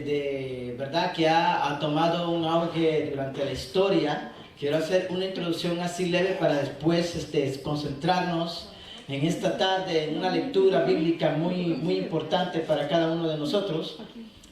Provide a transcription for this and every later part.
de verdad que ha tomado un auge durante la historia. Quiero hacer una introducción así leve para después concentrarnos en esta tarde en una lectura bíblica muy importante para cada uno de nosotros.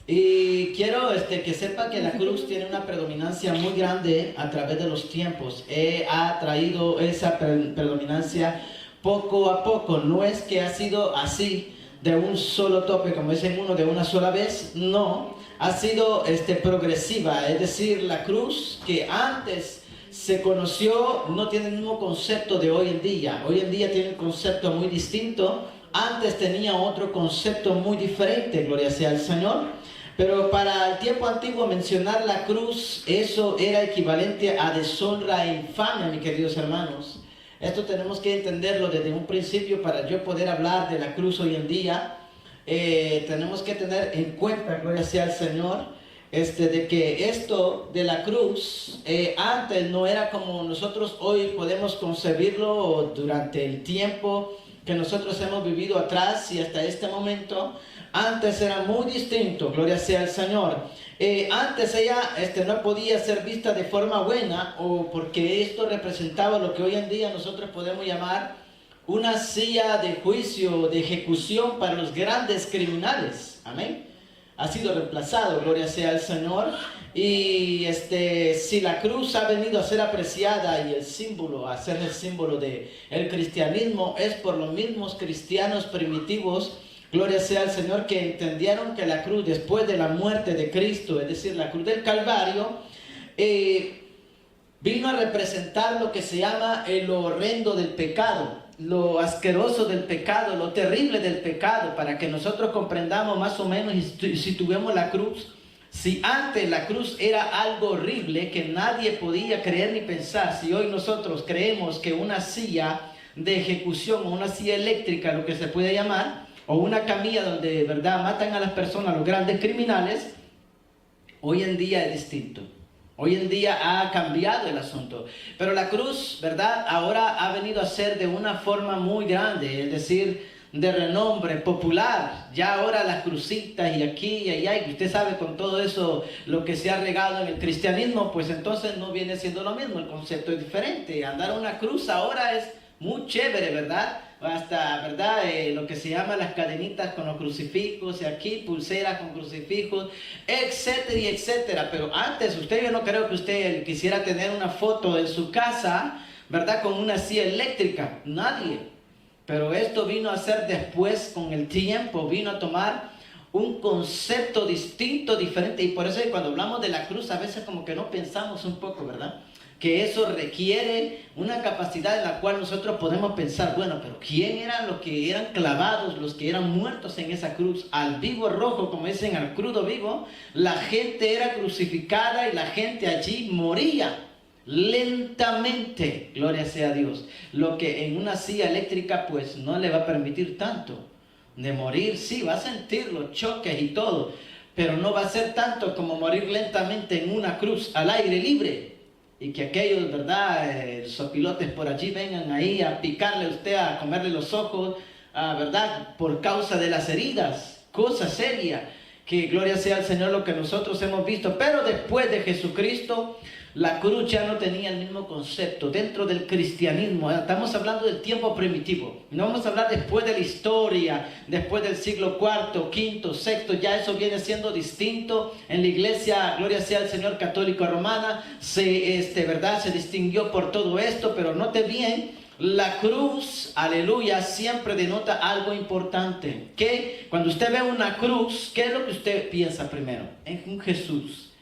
Y quiero que sepa que la cruz tiene una predominancia muy grande a través de los tiempos. Ha traído esa predominancia poco a poco. No es que ha sido así de un solo tope, como dicen uno, de una sola vez. No, ha sido progresiva. Es decir, la cruz que antes se conoció no tiene el mismo concepto de hoy en día. Hoy en día tiene un concepto muy distinto. Antes tenía otro concepto muy diferente, gloria sea al Señor. Pero para el tiempo antiguo mencionar la cruz, eso era equivalente a deshonra e infamia, mis queridos hermanos. Esto tenemos que entenderlo desde un principio para yo poder hablar de la cruz hoy en día. Tenemos que tener en cuenta, gloria sea al Señor, de que esto de la cruz antes no era como nosotros hoy podemos concebirlo durante el tiempo que nosotros hemos vivido atrás y hasta este momento. Antes era muy distinto, gloria sea al Señor. Antes ella no podía ser vista de forma buena, o porque esto representaba lo que hoy en día nosotros podemos llamar una silla de juicio, de ejecución para los grandes criminales. Amén. Ha sido reemplazado, gloria sea al Señor. Y si la cruz ha venido a ser apreciada y el símbolo, a ser el símbolo del cristianismo, es por los mismos cristianos primitivos, gloria sea al Señor, que entendieron que la cruz, después de la muerte de Cristo, es decir, la cruz del Calvario, vino a representar lo que se llama lo horrendo del pecado, lo asqueroso del pecado, lo terrible del pecado, para que nosotros comprendamos más o menos si tuvimos la cruz. Si antes la cruz era algo horrible que nadie podía creer ni pensar, si hoy nosotros creemos que una silla de ejecución o una silla eléctrica, lo que se puede llamar, o una camilla donde de verdad matan a las personas, los grandes criminales, hoy en día es distinto. Hoy en día ha cambiado el asunto. Pero la cruz, ¿verdad?, ahora ha venido a ser de una forma muy grande, es decir, de renombre popular. Ya ahora las crucitas y aquí y allá, y usted sabe con todo eso lo que se ha regado en el cristianismo, pues entonces no viene siendo lo mismo, el concepto es diferente. Andar a una cruz ahora es muy chévere, ¿verdad? Hasta, ¿verdad? Lo que se llama las cadenitas con los crucifijos, y aquí pulseras con crucifijos, etcétera y etcétera. Pero antes, yo no creo que usted quisiera tener una foto en su casa, ¿verdad?, con una silla eléctrica. Nadie. Pero esto vino a ser después, con el tiempo, vino a tomar un concepto distinto, diferente. Y por eso cuando hablamos de la cruz, a veces como que no pensamos un poco, ¿verdad?, que eso requiere una capacidad en la cual nosotros podemos pensar, bueno, pero ¿quién eran los que eran clavados, los que eran muertos en esa cruz? Al vivo rojo, como dicen, al crudo vivo, la gente era crucificada y la gente allí moría lentamente, gloria sea a Dios. Lo que en una silla eléctrica pues no le va a permitir tanto de morir. Sí, va a sentir los choques y todo, pero no va a ser tanto como morir lentamente en una cruz al aire libre. Y que aquellos, ¿verdad?, sopilotes por allí vengan ahí a picarle a usted, a comerle los ojos, ¿verdad?, por causa de las heridas. Cosa seria, que gloria sea al Señor lo que nosotros hemos visto. Pero después de Jesucristo, la cruz ya no tenía el mismo concepto dentro del cristianismo. Estamos hablando del tiempo primitivo. No vamos a hablar después de la historia, después del siglo IV, V, VI. Ya eso viene siendo distinto. En la iglesia, gloria sea al Señor, católica romana, ¿verdad?, se distinguió por todo esto. Pero note bien, la cruz, aleluya, siempre denota algo importante. Que cuando usted ve una cruz, ¿qué es lo que usted piensa primero? En un Jesús.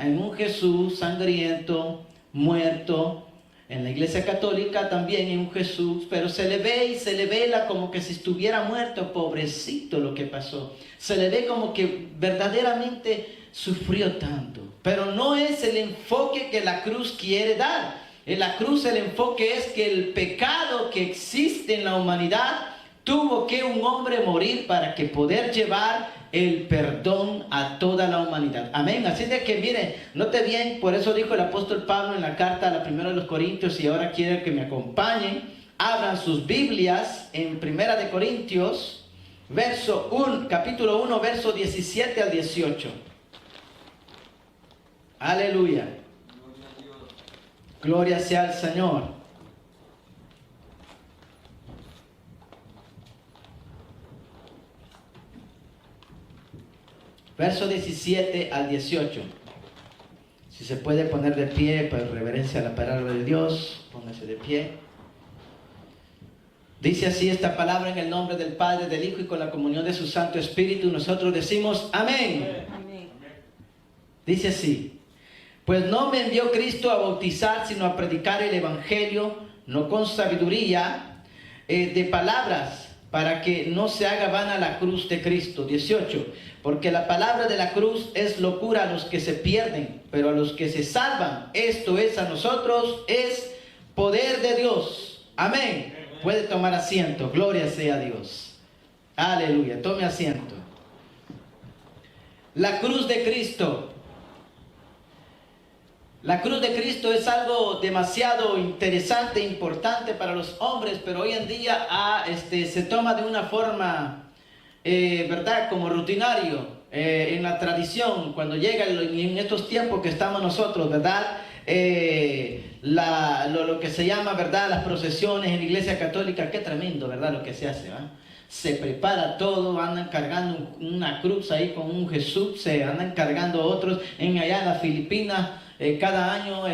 En un Jesús sangriento, muerto. En la iglesia católica también en un Jesús, pero se le ve y se le vela como que si estuviera muerto, pobrecito lo que pasó. Se le ve como que verdaderamente sufrió tanto. Pero no es el enfoque que la cruz quiere dar. En la cruz el enfoque es que el pecado que existe en la humanidad tuvo que un hombre morir para que poder llevar el perdón a toda la humanidad. Amén. Así de que miren, note bien, por eso dijo el apóstol Pablo en la carta a la primera de los Corintios, y ahora quiero que me acompañen, abran sus Biblias en Primera de Corintios, capítulo 1, verso 17 al 18. Aleluya. Gloria sea al Señor. Verso 17 al 18. Si se puede poner de pie para reverencia a la palabra de Dios, póngase de pie. Dice así esta palabra en el nombre del Padre, del Hijo y con la comunión de su Santo Espíritu. Nosotros decimos amén. Amén. Dice así: pues no me envió Cristo a bautizar, sino a predicar el Evangelio, no con sabiduría de palabras, para que no se haga vana la cruz de Cristo. 18. Porque la palabra de la cruz es locura a los que se pierden, pero a los que se salvan, esto es a nosotros, es poder de Dios. Amén. Puede tomar asiento. Gloria sea a Dios. Aleluya. Tome asiento. La cruz de Cristo. La cruz de Cristo es algo demasiado interesante, importante para los hombres, pero hoy en día se toma de una forma, ¿verdad? Como rutinario, en la tradición, cuando llega en estos tiempos que estamos nosotros, ¿verdad? Lo que se llama, ¿verdad? Las procesiones en la Iglesia Católica, qué tremendo, ¿verdad? Lo que se hace, ¿verdad? Se prepara todo, andan cargando una cruz ahí con un Jesús, se andan cargando otros, allá en las Filipinas. Cada año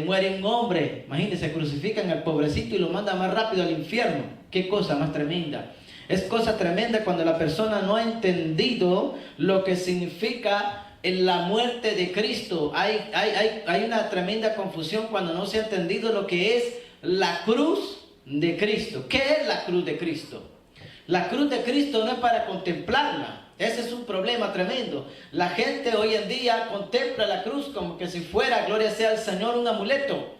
muere un hombre, imagínense, crucifican al pobrecito y lo mandan más rápido al infierno. Qué cosa más tremenda. Es cosa tremenda cuando la persona no ha entendido lo que significa la muerte de Cristo. Hay una tremenda confusión cuando no se ha entendido lo que es la cruz de Cristo. ¿Qué es la cruz de Cristo? La cruz de Cristo no es para contemplarla. Ese es un problema tremendo. La gente hoy en día contempla la cruz como que si fuera, gloria sea al Señor, un amuleto.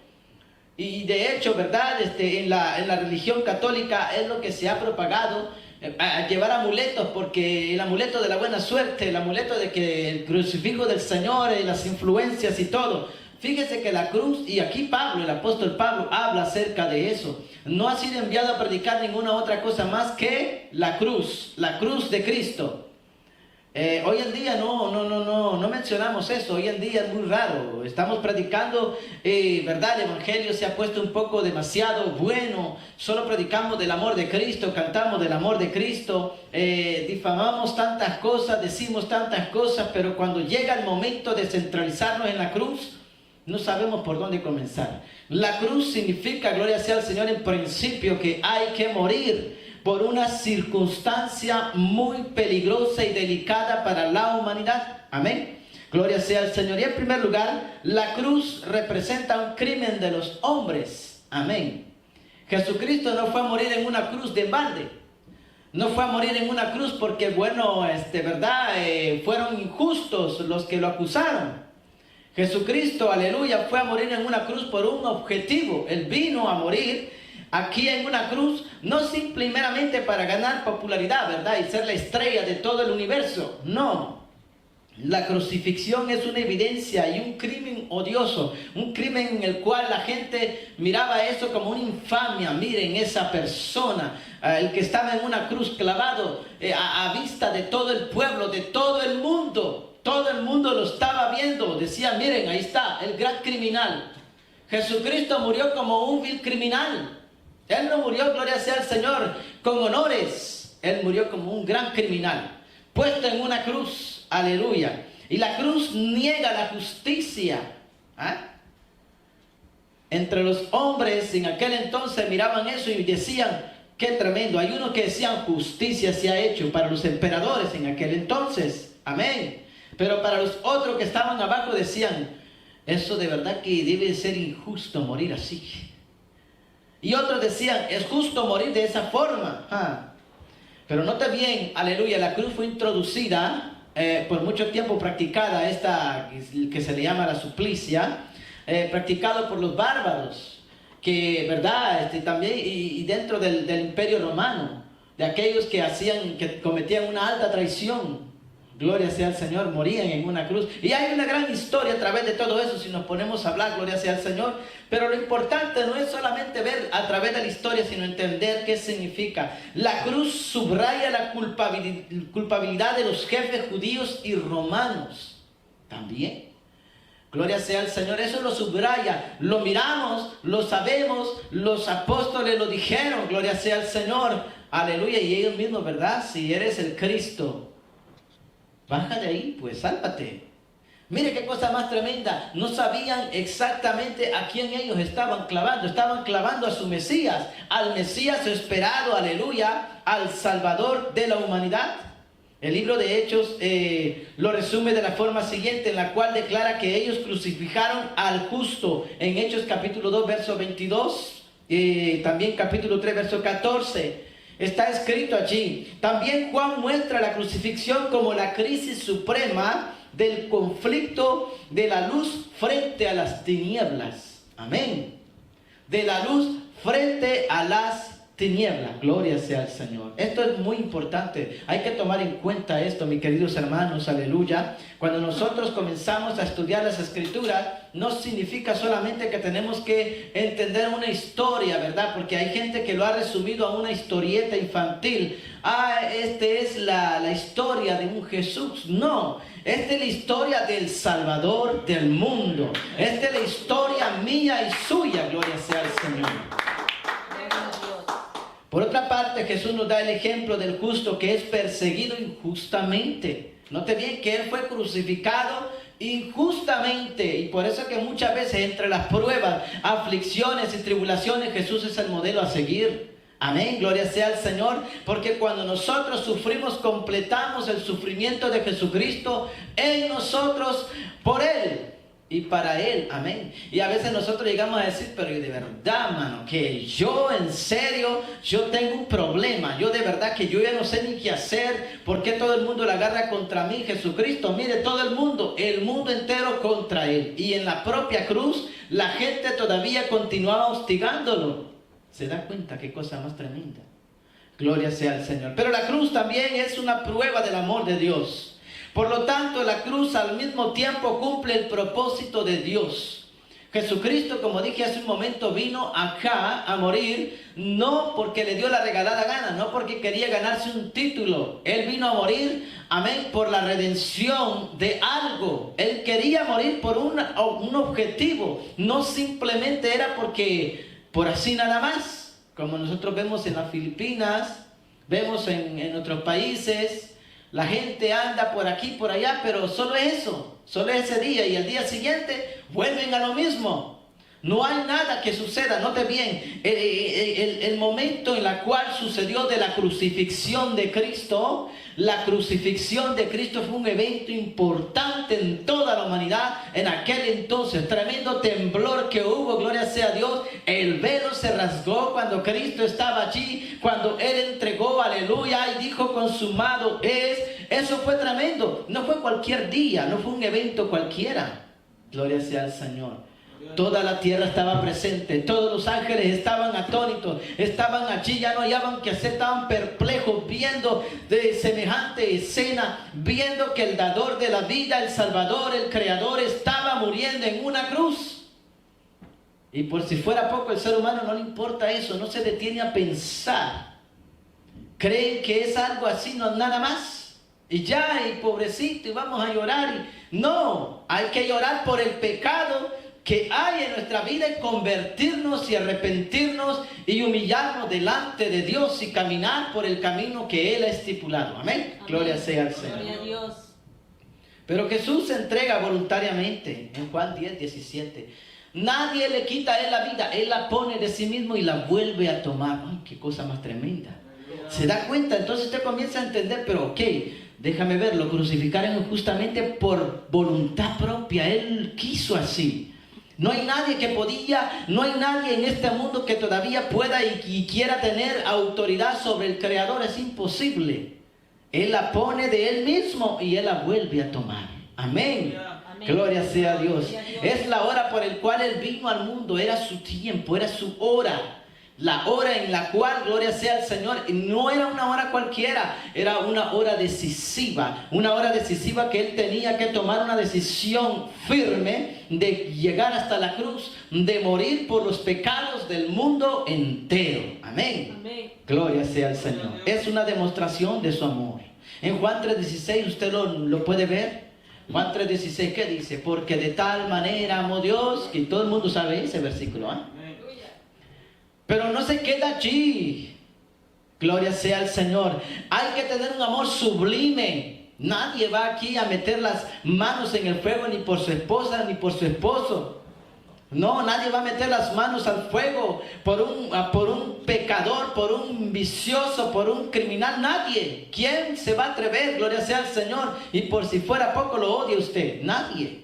Y de hecho, ¿verdad? En la religión católica es lo que se ha propagado, a llevar amuletos, porque el amuleto de la buena suerte, el amuleto de que el crucifijo del Señor, las influencias y todo. Fíjese que la cruz, y aquí Pablo, el apóstol Pablo, habla acerca de eso. No ha sido enviado a predicar ninguna otra cosa más que la cruz de Cristo. Hoy en día no mencionamos eso. Hoy en día es muy raro. Estamos predicando, ¿verdad? El Evangelio se ha puesto un poco demasiado bueno. Solo predicamos del amor de Cristo, cantamos del amor de Cristo, difamamos tantas cosas, decimos tantas cosas, pero cuando llega el momento de centralizarnos en la cruz, no sabemos por dónde comenzar. La cruz significa, gloria sea al Señor, en principio que hay que morir por una circunstancia muy peligrosa y delicada para la humanidad. Amén. Gloria sea al Señor. Y en primer lugar, la cruz representa un crimen de los hombres. Amén. Jesucristo no fue a morir en una cruz de balde. No fue a morir en una cruz porque, bueno, ¿verdad? Fueron injustos los que lo acusaron. Jesucristo, aleluya, fue a morir en una cruz por un objetivo. Él vino a morir aquí en una cruz, no simplemente para ganar popularidad, ¿verdad? Y ser la estrella de todo el universo. No. La crucifixión es una evidencia y un crimen odioso. Un crimen en el cual la gente miraba eso como una infamia. Miren esa persona, el que estaba en una cruz clavado a vista de todo el pueblo, de todo el mundo. Todo el mundo lo estaba viendo. Decía, miren, ahí está, el gran criminal. Jesucristo murió como un vil criminal. Él no murió, gloria sea al Señor, con honores. Él murió como un gran criminal, puesto en una cruz. Aleluya. Y la cruz niega la justicia. Entre los hombres en aquel entonces miraban eso y decían, qué tremendo. Hay unos que decían, justicia se ha hecho para los emperadores en aquel entonces. Amén. Pero para los otros que estaban abajo decían, eso de verdad que debe ser injusto morir así. Y otros decían, es justo morir de esa forma. Pero note bien, aleluya, la cruz fue introducida, por mucho tiempo practicada, esta que se le llama la suplicia, practicado por los bárbaros, que, ¿verdad? También, y dentro del imperio romano, de aquellos que cometían una alta traición. Gloria sea al Señor, morían en una cruz. Y hay una gran historia a través de todo eso si nos ponemos a hablar, gloria sea al Señor. Pero lo importante no es solamente ver a través de la historia, sino entender qué significa. La cruz subraya la culpabilidad de los jefes judíos y romanos. También. Gloria sea al Señor, eso lo subraya, lo miramos, lo sabemos, los apóstoles lo dijeron, gloria sea al Señor, aleluya, y ellos mismos, ¿verdad? Si eres el Cristo, baja de ahí, pues sálvate. Mire qué cosa más tremenda, no sabían exactamente a quién ellos estaban clavando a su Mesías, al Mesías esperado, aleluya, al Salvador de la humanidad. El libro de Hechos lo resume de la forma siguiente, en la cual declara que ellos crucificaron al justo, en Hechos capítulo 2, verso 22, también capítulo 3, verso 14, está escrito allí. También Juan muestra la crucifixión como la crisis suprema del conflicto de la luz frente a las tinieblas. Amén. De la luz frente a las tinieblas. Gloria sea al Señor. Esto es muy importante. Hay que tomar en cuenta esto, mis queridos hermanos. Aleluya. Cuando nosotros comenzamos a estudiar las Escrituras, no significa solamente que tenemos que entender una historia, ¿verdad? Porque hay gente que lo ha resumido a una historieta infantil. Esta es la historia de un Jesús. No, esta es la historia del Salvador del mundo. Esta es la historia mía y suya. Gloria sea al Señor. Por otra parte, Jesús nos da el ejemplo del justo que es perseguido injustamente. Note bien que Él fue crucificado injustamente. Y por eso es que muchas veces entre las pruebas, aflicciones y tribulaciones, Jesús es el modelo a seguir. Amén, gloria sea al Señor. Porque cuando nosotros sufrimos, completamos el sufrimiento de Jesucristo en nosotros, por Él y para Él, amén. Y a veces nosotros llegamos a decir, pero de verdad, mano, que yo en serio, yo tengo un problema. Yo de verdad que yo ya no sé ni qué hacer. ¿Por qué todo el mundo la agarra contra mí? Jesucristo, mire, todo el mundo entero contra Él. Y en la propia cruz, la gente todavía continuaba hostigándolo. ¿Se da cuenta qué cosa más tremenda? Gloria sea al Señor. Pero la cruz también es una prueba del amor de Dios. Por lo tanto, la cruz al mismo tiempo cumple el propósito de Dios. Jesucristo, como dije hace un momento, vino acá a morir, no porque le dio la regalada gana, no porque quería ganarse un título. Él vino a morir, amén, por la redención de algo. Él quería morir por un objetivo, no simplemente era por así nada más, como nosotros vemos en las Filipinas, vemos en otros países. La gente anda por aquí, por allá, pero solo eso, solo ese día, y al día siguiente vuelven a lo mismo. No hay nada que suceda. Note bien, el momento en el cual sucedió de la crucifixión de Cristo. La crucifixión de Cristo fue un evento importante en toda la humanidad en aquel entonces. Tremendo temblor que hubo, gloria sea a Dios. El velo se rasgó cuando Cristo estaba allí, cuando Él entregó, aleluya, y dijo consumado es. Eso fue tremendo. No fue cualquier día, no fue un evento cualquiera. Gloria sea al Señor. Toda la tierra estaba presente, todos los ángeles estaban atónitos, estaban allí, ya no hallaban que hacer, estaban perplejos viendo de semejante escena, viendo que el dador de la vida, el Salvador, el Creador, estaba muriendo en una cruz. Y por si fuera poco, el ser humano no le importa eso, no se detiene a pensar. Creen que es algo así, no nada más. Y ya, y pobrecito, y vamos a llorar. No, hay que llorar por el pecado que hay en nuestra vida y convertirnos y arrepentirnos y humillarnos delante de Dios y caminar por el camino que Él ha estipulado. Amén. Gloria sea al Señor. Gloria a Dios. Pero Jesús se entrega voluntariamente en Juan 10:17. Nadie le quita a Él la vida, Él la pone de sí mismo y la vuelve a tomar. ¡Ay, qué cosa más tremenda! ¿Se da cuenta? Entonces usted comienza a entender, pero ok, déjame ver, lo crucificaron justamente por voluntad propia. Él quiso así. No hay nadie que no hay nadie en este mundo que todavía pueda y quiera tener autoridad sobre el Creador. Es imposible. Él la pone de Él mismo y Él la vuelve a tomar. Amén. Amén. Gloria sea a Dios. Es la hora por el cual Él vino al mundo. Era su tiempo, era su hora. La hora en la cual, gloria sea al Señor, no era una hora cualquiera, era una hora decisiva. Una hora decisiva que Él tenía que tomar una decisión firme de llegar hasta la cruz, de morir por los pecados del mundo entero. Amén. Amén. Gloria sea al Señor. Es una demostración de su amor. En Juan 3:16 usted lo puede ver. Juan 3:16, ¿qué dice? Porque de tal manera amó Dios, que todo el mundo sabe ese versículo, ¿eh? Pero no se queda allí. Gloria sea al Señor. Hay que tener un amor sublime. Nadie va aquí a meter las manos en el fuego, ni por su esposa, ni por su esposo. No, nadie va a meter las manos al fuego por un pecador, por un vicioso, por un criminal. Nadie. ¿Quién se va a atrever? Gloria sea al Señor. Y por si fuera poco lo odia usted. Nadie.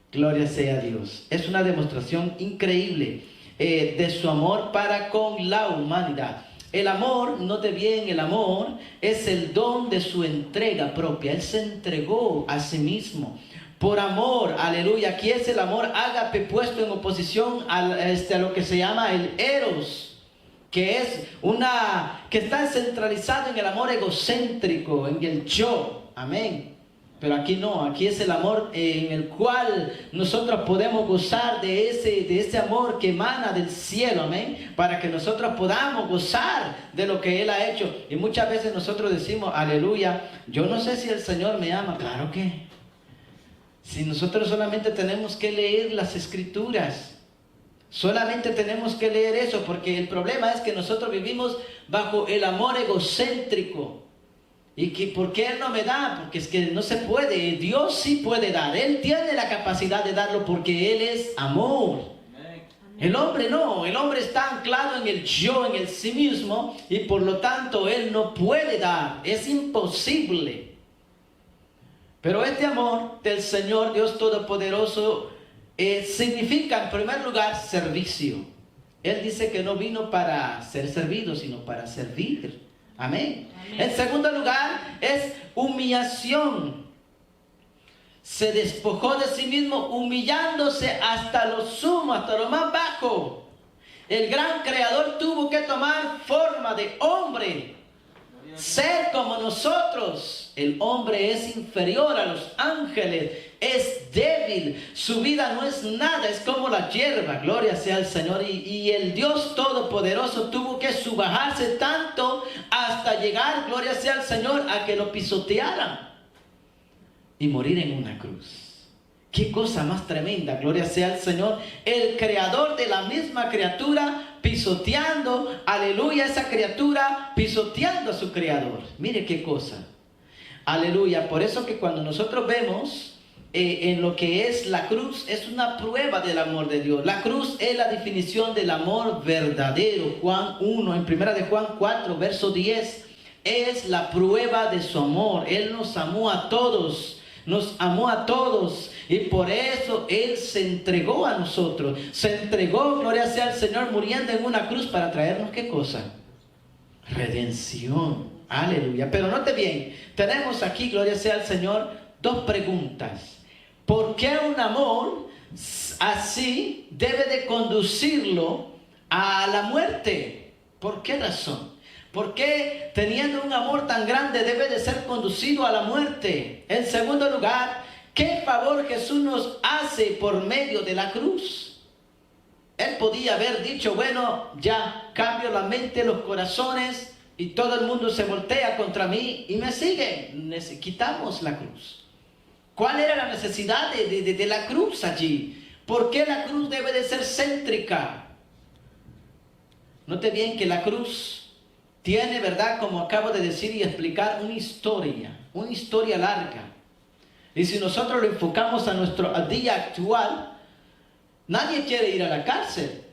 Gloria sea a Dios. Es una demostración increíble de su amor para con la humanidad. El amor, note bien, el amor es el don de su entrega propia. Él se entregó a sí mismo. Por amor, aleluya. Aquí es el amor ágape puesto en oposición a lo que se llama el eros, que está centralizado en el amor egocéntrico, en el yo. Amén. Pero aquí no, aquí es el amor en el cual nosotros podemos gozar de ese amor que emana del cielo, amén, para que nosotros podamos gozar de lo que Él ha hecho. Y muchas veces nosotros decimos, aleluya, yo no sé si el Señor me ama. Claro que si nosotros solamente tenemos que leer las Escrituras, solamente tenemos que leer eso, porque el problema es que nosotros vivimos bajo el amor egocéntrico. ¿Y que por qué Él no me da? Porque es que no se puede. Dios sí puede dar. Él tiene la capacidad de darlo porque Él es amor. El hombre no. El hombre está anclado en el yo, en el sí mismo, y por lo tanto Él no puede dar. Es imposible. Pero este amor del Señor Dios Todopoderoso significa en primer lugar servicio. Él dice que no vino para ser servido, sino para servir. Amén. Amén. En segundo lugar es humillación. Se despojó de sí mismo, humillándose hasta lo sumo, hasta lo más bajo. El gran creador tuvo que tomar forma de hombre, ser como nosotros. El hombre es inferior a los ángeles, es débil, su vida no es nada, es como la hierba. Gloria sea al Señor. Y el Dios Todopoderoso tuvo que subajarse tanto hasta llegar, gloria sea al Señor, a que lo pisotearan y morir en una cruz. Qué cosa más tremenda, gloria sea al Señor. El creador de la misma criatura pisoteando, aleluya, esa criatura pisoteando a su creador. Mire qué cosa, aleluya. Por eso que cuando nosotros vemos en lo que es la cruz, es una prueba del amor de Dios. La cruz es la definición del amor verdadero. Juan 1, en primera de Juan 4, verso 10, es la prueba de su amor. Él nos amó a todos. Nos amó a todos y por eso Él se entregó a nosotros. Se entregó, gloria sea al Señor, muriendo en una cruz para traernos ¿qué cosa? Redención. Aleluya. Pero note bien, tenemos aquí, gloria sea al Señor, dos preguntas. ¿Por qué un amor así debe de conducirlo a la muerte? ¿Por qué razón? ¿Por qué teniendo un amor tan grande debe de ser conducido a la muerte? En segundo lugar, ¿qué favor Jesús nos hace por medio de la cruz? Él podía haber dicho, bueno, ya cambio la mente, los corazones y todo el mundo se voltea contra mí y me sigue. Quitamos la cruz. ¿Cuál era la necesidad de la cruz allí? ¿Por qué la cruz debe de ser céntrica? Note bien que la cruz tiene, ¿verdad?, como acabo de decir y explicar, una historia larga. Y si nosotros lo enfocamos a nuestro día actual, nadie quiere ir a la cárcel,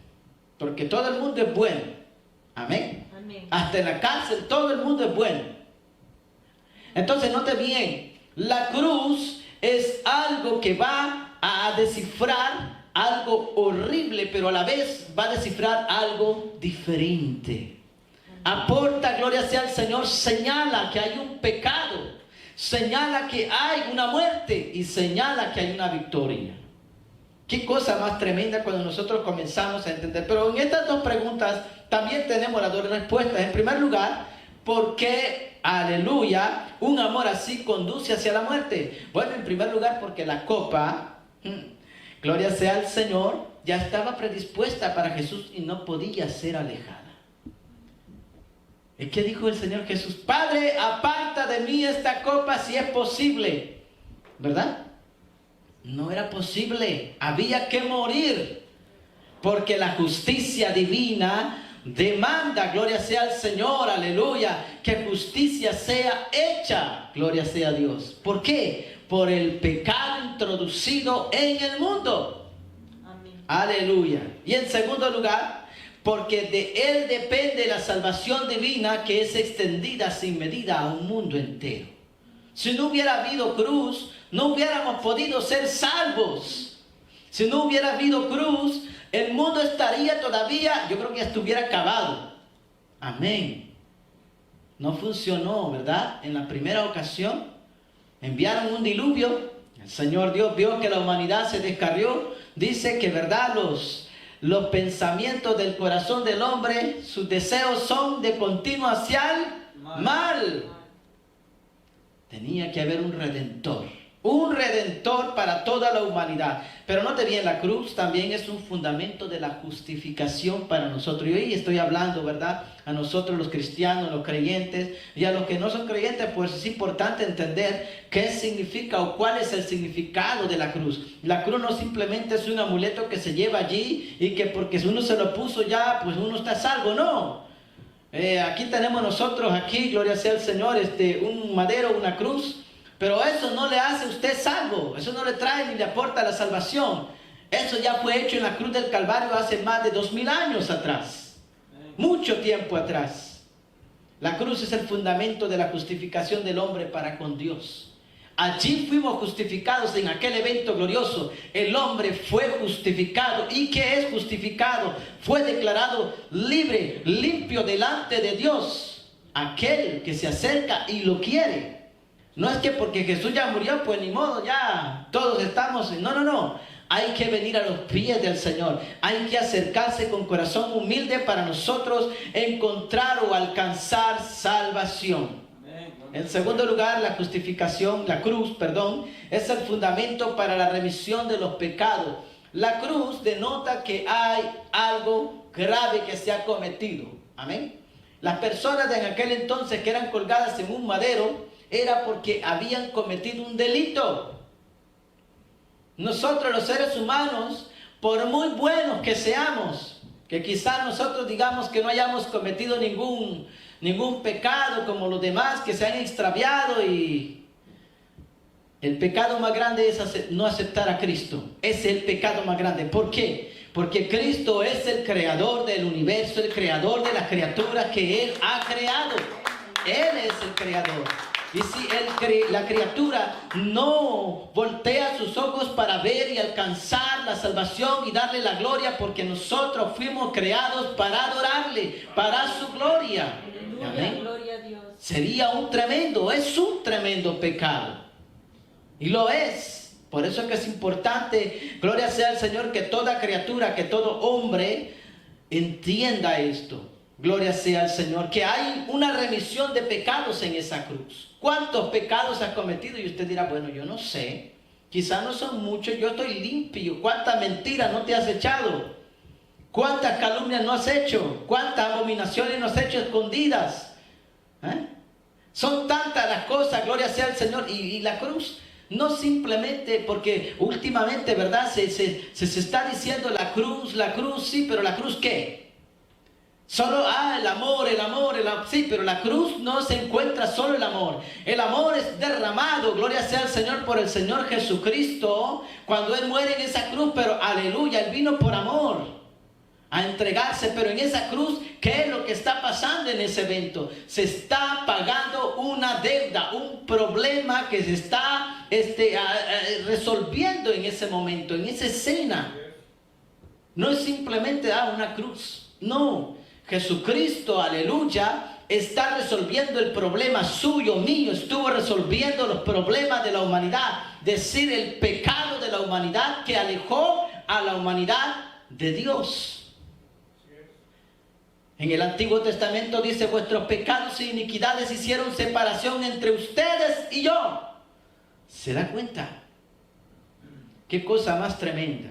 porque todo el mundo es bueno. Amén. Amén. Hasta en la cárcel todo el mundo es bueno. Entonces note bien, la cruz es algo que va a descifrar algo horrible, pero a la vez va a descifrar algo diferente. Aporta, gloria sea al Señor, señala que hay un pecado, señala que hay una muerte y señala que hay una victoria. Qué cosa más tremenda cuando nosotros comenzamos a entender. Pero en estas dos preguntas también tenemos las dos respuestas. En primer lugar, ¿por qué, aleluya, un amor así conduce hacia la muerte? Bueno, en primer lugar, porque la copa, gloria sea al Señor, ya estaba predispuesta para Jesús y no podía ser alejada. ¿Y qué dijo el Señor Jesús? Padre, aparta de mí esta copa si es posible. ¿Verdad? No era posible, había que morir, porque la justicia divina demanda, gloria sea al Señor, aleluya, que justicia sea hecha, gloria sea a Dios. ¿Por qué? Por el pecado introducido en el mundo. Amén. Aleluya. Y en segundo lugar, porque de Él depende la salvación divina que es extendida sin medida a un mundo entero. Si no hubiera habido cruz, no hubiéramos podido ser salvos. Si no hubiera habido cruz, el mundo estaría todavía, yo creo que ya estuviera acabado. Amén. No funcionó, ¿verdad? En la primera ocasión enviaron un diluvio. El Señor Dios vio que la humanidad se descarrió. Dice que, ¿verdad? Los pensamientos del corazón del hombre, sus deseos son de continuo hacia el mal. Tenía que haber un redentor para toda la humanidad. Pero note bien, la cruz también es un fundamento de la justificación para nosotros. Y hoy estoy hablando, ¿verdad?, a nosotros los cristianos, los creyentes, y a los que no son creyentes, pues es importante entender qué significa o cuál es el significado de la cruz. La cruz no simplemente es un amuleto que se lleva allí y que porque uno se lo puso ya, pues uno está salvo. No. Aquí tenemos nosotros, aquí, gloria sea al Señor, un madero, una cruz. Pero eso no le hace a usted salvo. Eso no le trae ni le aporta la salvación. Eso ya fue hecho en la cruz del Calvario hace más de 2000 años atrás. Mucho tiempo atrás. La cruz es el fundamento de la justificación del hombre para con Dios. Allí fuimos justificados en aquel evento glorioso. El hombre fue justificado. ¿Y qué es justificado? Fue declarado libre, limpio delante de Dios. Aquel que se acerca y lo quiere. No es que porque Jesús ya murió, pues ni modo, ya todos estamos. No. Hay que venir a los pies del Señor. Hay que acercarse con corazón humilde para nosotros encontrar o alcanzar salvación. En segundo lugar, la cruz, es el fundamento para la remisión de los pecados. La cruz denota que hay algo grave que se ha cometido. Amén. Las personas de en aquel entonces que eran colgadas en un madero era porque habían cometido un delito. Nosotros los seres humanos, por muy buenos que seamos, que quizás nosotros digamos que no hayamos cometido ningún pecado como los demás que se han extraviado, y el pecado más grande es no aceptar a Cristo. Es el pecado más grande. ¿Por qué? Porque Cristo es el creador del universo, el creador de las criaturas que Él ha creado. Él es el creador. Y si la criatura no voltea sus ojos para ver y alcanzar la salvación y darle la gloria, porque nosotros fuimos creados para adorarle, para su gloria. Amén. Gloria a Dios. Sería es un tremendo pecado. Y lo es. Por eso es que es importante, gloria sea al Señor, que toda criatura, que todo hombre entienda esto. Gloria sea al Señor, que hay una remisión de pecados en esa cruz. ¿Cuántos pecados has cometido? Y usted dirá, bueno, yo no sé, quizás no son muchos, yo estoy limpio. ¿Cuántas mentiras no te has echado? ¿Cuántas calumnias no has hecho? ¿Cuántas abominaciones no has hecho escondidas? Son tantas las cosas, gloria sea al Señor. Y la cruz, no simplemente porque últimamente, ¿verdad? Se está diciendo la cruz, sí, pero ¿la cruz qué? Solo, el amor, sí, pero la cruz no se encuentra solo el amor. El amor es derramado, gloria sea al Señor, por el Señor Jesucristo, cuando Él muere en esa cruz, pero aleluya, Él vino por amor a entregarse. Pero en esa cruz, ¿qué es lo que está pasando en ese evento? Se está pagando una deuda, un problema que se está resolviendo en ese momento, en esa escena. No es simplemente una cruz, no. Jesucristo, aleluya, está resolviendo el problema suyo, mío. Estuvo resolviendo los problemas de la humanidad. Decir, el pecado de la humanidad que alejó a la humanidad de Dios. En el Antiguo Testamento dice: vuestros pecados e iniquidades hicieron separación entre ustedes y yo. ¿Se da cuenta? Qué cosa más tremenda.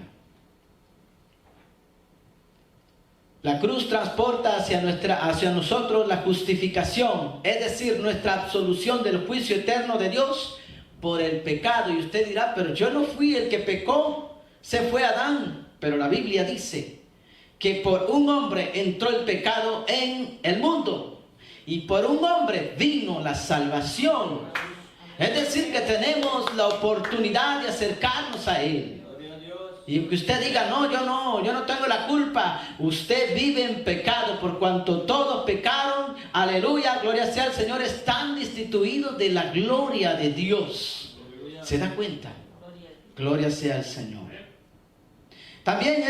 La cruz transporta hacia nosotros la justificación, es decir, nuestra absolución del juicio eterno de Dios por el pecado. Y usted dirá: pero yo no fui el que pecó, se fue Adán. Pero la Biblia dice que por un hombre entró el pecado en el mundo, y por un hombre vino la salvación. Es decir, que tenemos la oportunidad de acercarnos a Él. Y que usted diga: no, yo no tengo la culpa. Usted vive en pecado, por cuanto todos pecaron. Aleluya, gloria sea al Señor. Están destituidos de la gloria de Dios. ¿Se da cuenta? Gloria sea al Señor. También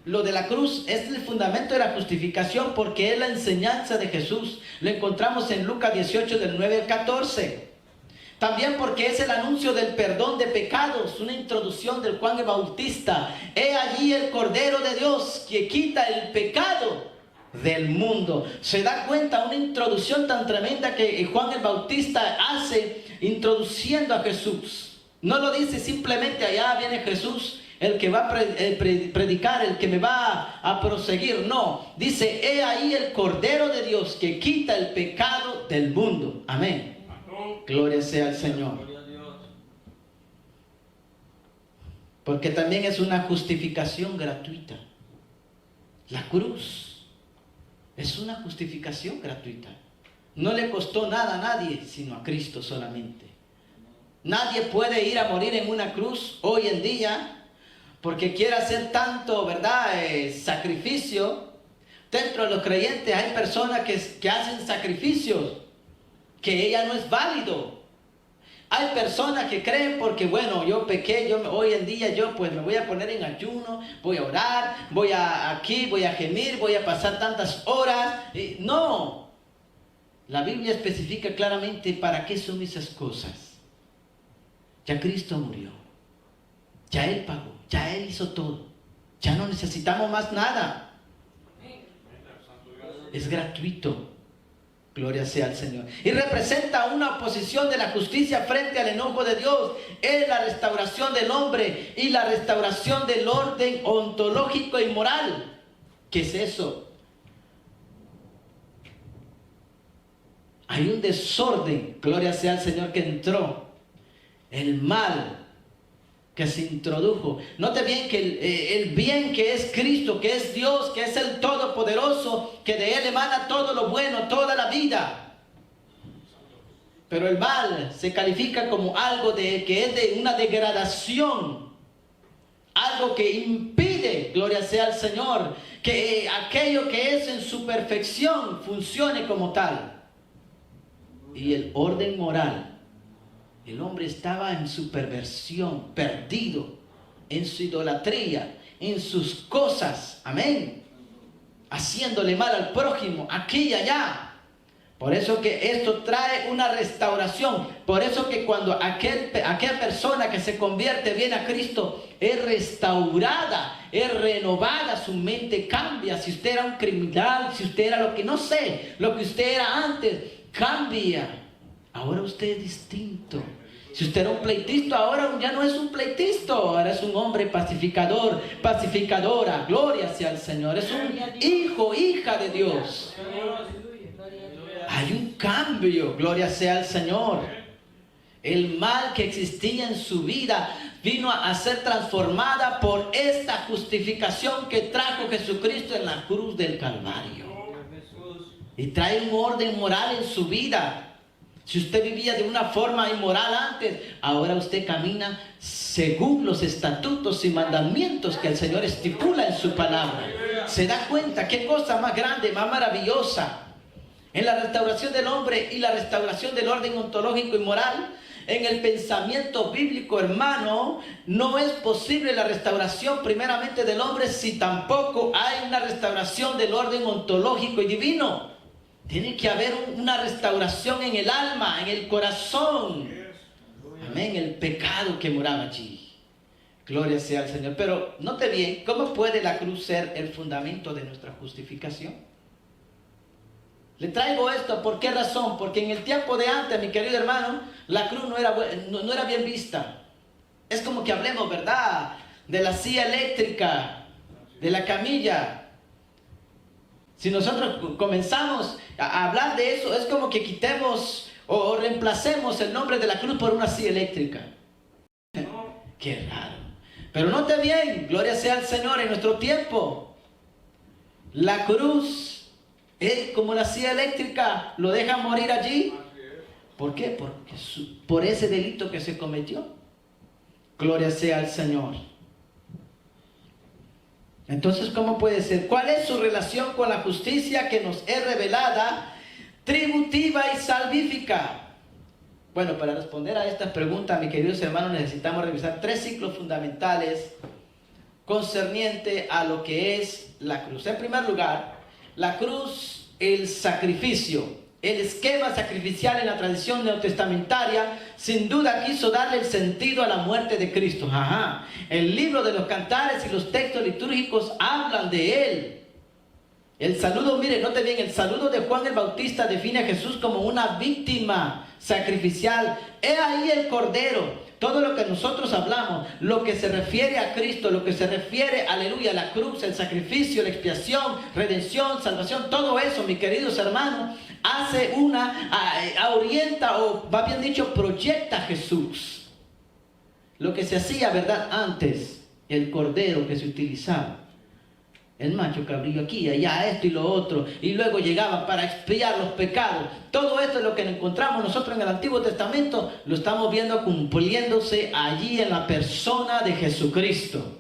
lo de la cruz es el fundamento de la justificación, porque es la enseñanza de Jesús. Lo encontramos en Lucas 18 del 9 al 14. También porque es el anuncio del perdón de pecados, una introducción del Juan el Bautista. He allí el Cordero de Dios que quita el pecado del mundo. ¿Se da cuenta? Una introducción tan tremenda que Juan el Bautista hace, introduciendo a Jesús. No lo dice simplemente: allá viene Jesús, el que va a predicar, el que me va a proseguir. No, dice: he ahí el Cordero de Dios que quita el pecado del mundo. Amén. Gloria sea al Señor. Porque también es una justificación gratuita. La cruz es una justificación gratuita. No le costó nada a nadie, sino a Cristo solamente. Nadie puede ir a morir en una cruz hoy en día porque quiere hacer tanto, ¿verdad?, sacrificio. Dentro de los creyentes hay personas que hacen sacrificios que ella no es válido. Hay personas que creen porque, bueno, yo pequé, hoy en día yo pues me voy a poner en ayuno, voy a orar, voy a gemir, voy a pasar tantas horas. No, la Biblia especifica claramente para qué son esas cosas. Ya Cristo murió, ya Él pagó, ya Él hizo todo, ya no necesitamos más nada. Es gratuito. Gloria sea al Señor. Y representa una oposición de la justicia frente al enojo de Dios. Es la restauración del hombre y la restauración del orden ontológico y moral. ¿Qué es eso? Hay un desorden, gloria sea al Señor, que entró. El mal que se introdujo. Note bien que el bien que es Cristo, que es Dios, que es el Todopoderoso, que de Él emana todo lo bueno, toda la vida. Pero el mal se califica como algo que es de una degradación, algo que impide, gloria sea al Señor, que aquello que es en su perfección funcione como tal. Y el orden moral. El hombre estaba en su perversión, perdido, en su idolatría, en sus cosas, amén, haciéndole mal al prójimo, aquí y allá. Por eso que esto trae una restauración. Por eso que cuando aquella persona que se convierte viene a Cristo, es restaurada, es renovada, su mente cambia. Si usted era un criminal, si usted era lo que no sé, lo que usted era antes, cambia. Ahora usted es distinto. Si usted era un pleitista, ahora ya no es un pleitista, ahora es un hombre pacificador, pacificadora. Gloria sea al Señor. Es un hijo, hija de Dios. Hay un cambio, gloria sea al Señor. El mal que existía en su vida vino a ser transformada por esta justificación que trajo Jesucristo en la cruz del Calvario. Y trae un orden moral en su vida. Si usted vivía de una forma inmoral antes, ahora usted camina según los estatutos y mandamientos que el Señor estipula en su palabra. ¿Se da cuenta? Qué cosa más grande, más maravillosa. En la restauración del hombre y la restauración del orden ontológico y moral, en el pensamiento bíblico, hermano, no es posible la restauración primeramente del hombre si tampoco hay una restauración del orden ontológico y divino. Tiene que haber una restauración en el alma, en el corazón. Amén, el pecado que moraba allí. Gloria sea al Señor. Pero note bien, ¿cómo puede la cruz ser el fundamento de nuestra justificación? Le traigo esto, ¿por qué razón? Porque en el tiempo de antes, mi querido hermano, la cruz no era bien vista. Es como que hablemos, ¿verdad?, de la silla eléctrica, de la camilla. Si nosotros comenzamos a hablar de eso, es como que quitemos o reemplacemos el nombre de la cruz por una silla eléctrica. Qué raro. Pero note bien, gloria sea al Señor, en nuestro tiempo, la cruz es como la silla eléctrica, lo dejan morir allí. ¿Por qué? Porque por ese delito que se cometió. Gloria sea al Señor. Entonces, ¿cómo puede ser? ¿Cuál es su relación con la justicia que nos es revelada, tributiva y salvífica? Bueno, para responder a esta pregunta, mis queridos hermanos, necesitamos revisar 3 ciclos fundamentales concerniente a lo que es la cruz. En primer lugar, la cruz, el sacrificio. El esquema sacrificial en la tradición neotestamentaria sin duda quiso darle el sentido a la muerte de Cristo. El libro de los cantares y los textos litúrgicos hablan de él. El saludo, mire, note bien, el saludo de Juan el Bautista define a Jesús como una víctima sacrificial. He ahí el Cordero. Todo lo que nosotros hablamos, lo que se refiere a Cristo, lo que se refiere, aleluya, a la cruz, el sacrificio, la expiación, redención, salvación, todo eso, mis queridos hermanos, orienta, o va bien dicho, proyecta a Jesús. Lo que se hacía, ¿verdad?, antes, el cordero que se utilizaba, el macho cabrillo aquí, allá, esto y lo otro, y luego llegaba para expiar los pecados. Todo esto es lo que encontramos nosotros en el Antiguo Testamento, lo estamos viendo cumpliéndose allí en la persona de Jesucristo.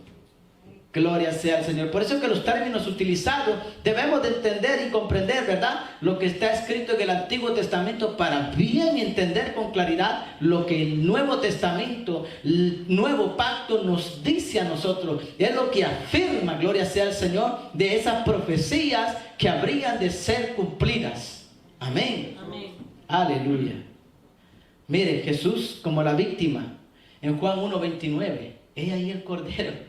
Gloria sea al Señor. Por eso es que los términos utilizados debemos de entender y comprender, ¿verdad?, lo que está escrito en el Antiguo Testamento para bien entender con claridad lo que el Nuevo Testamento, el Nuevo Pacto nos dice a nosotros. Es lo que afirma, gloria sea al Señor, de esas profecías que habrían de ser cumplidas. Amén. Amén. Aleluya. Mire, Jesús como la víctima en Juan 1:29. He ahí el Cordero.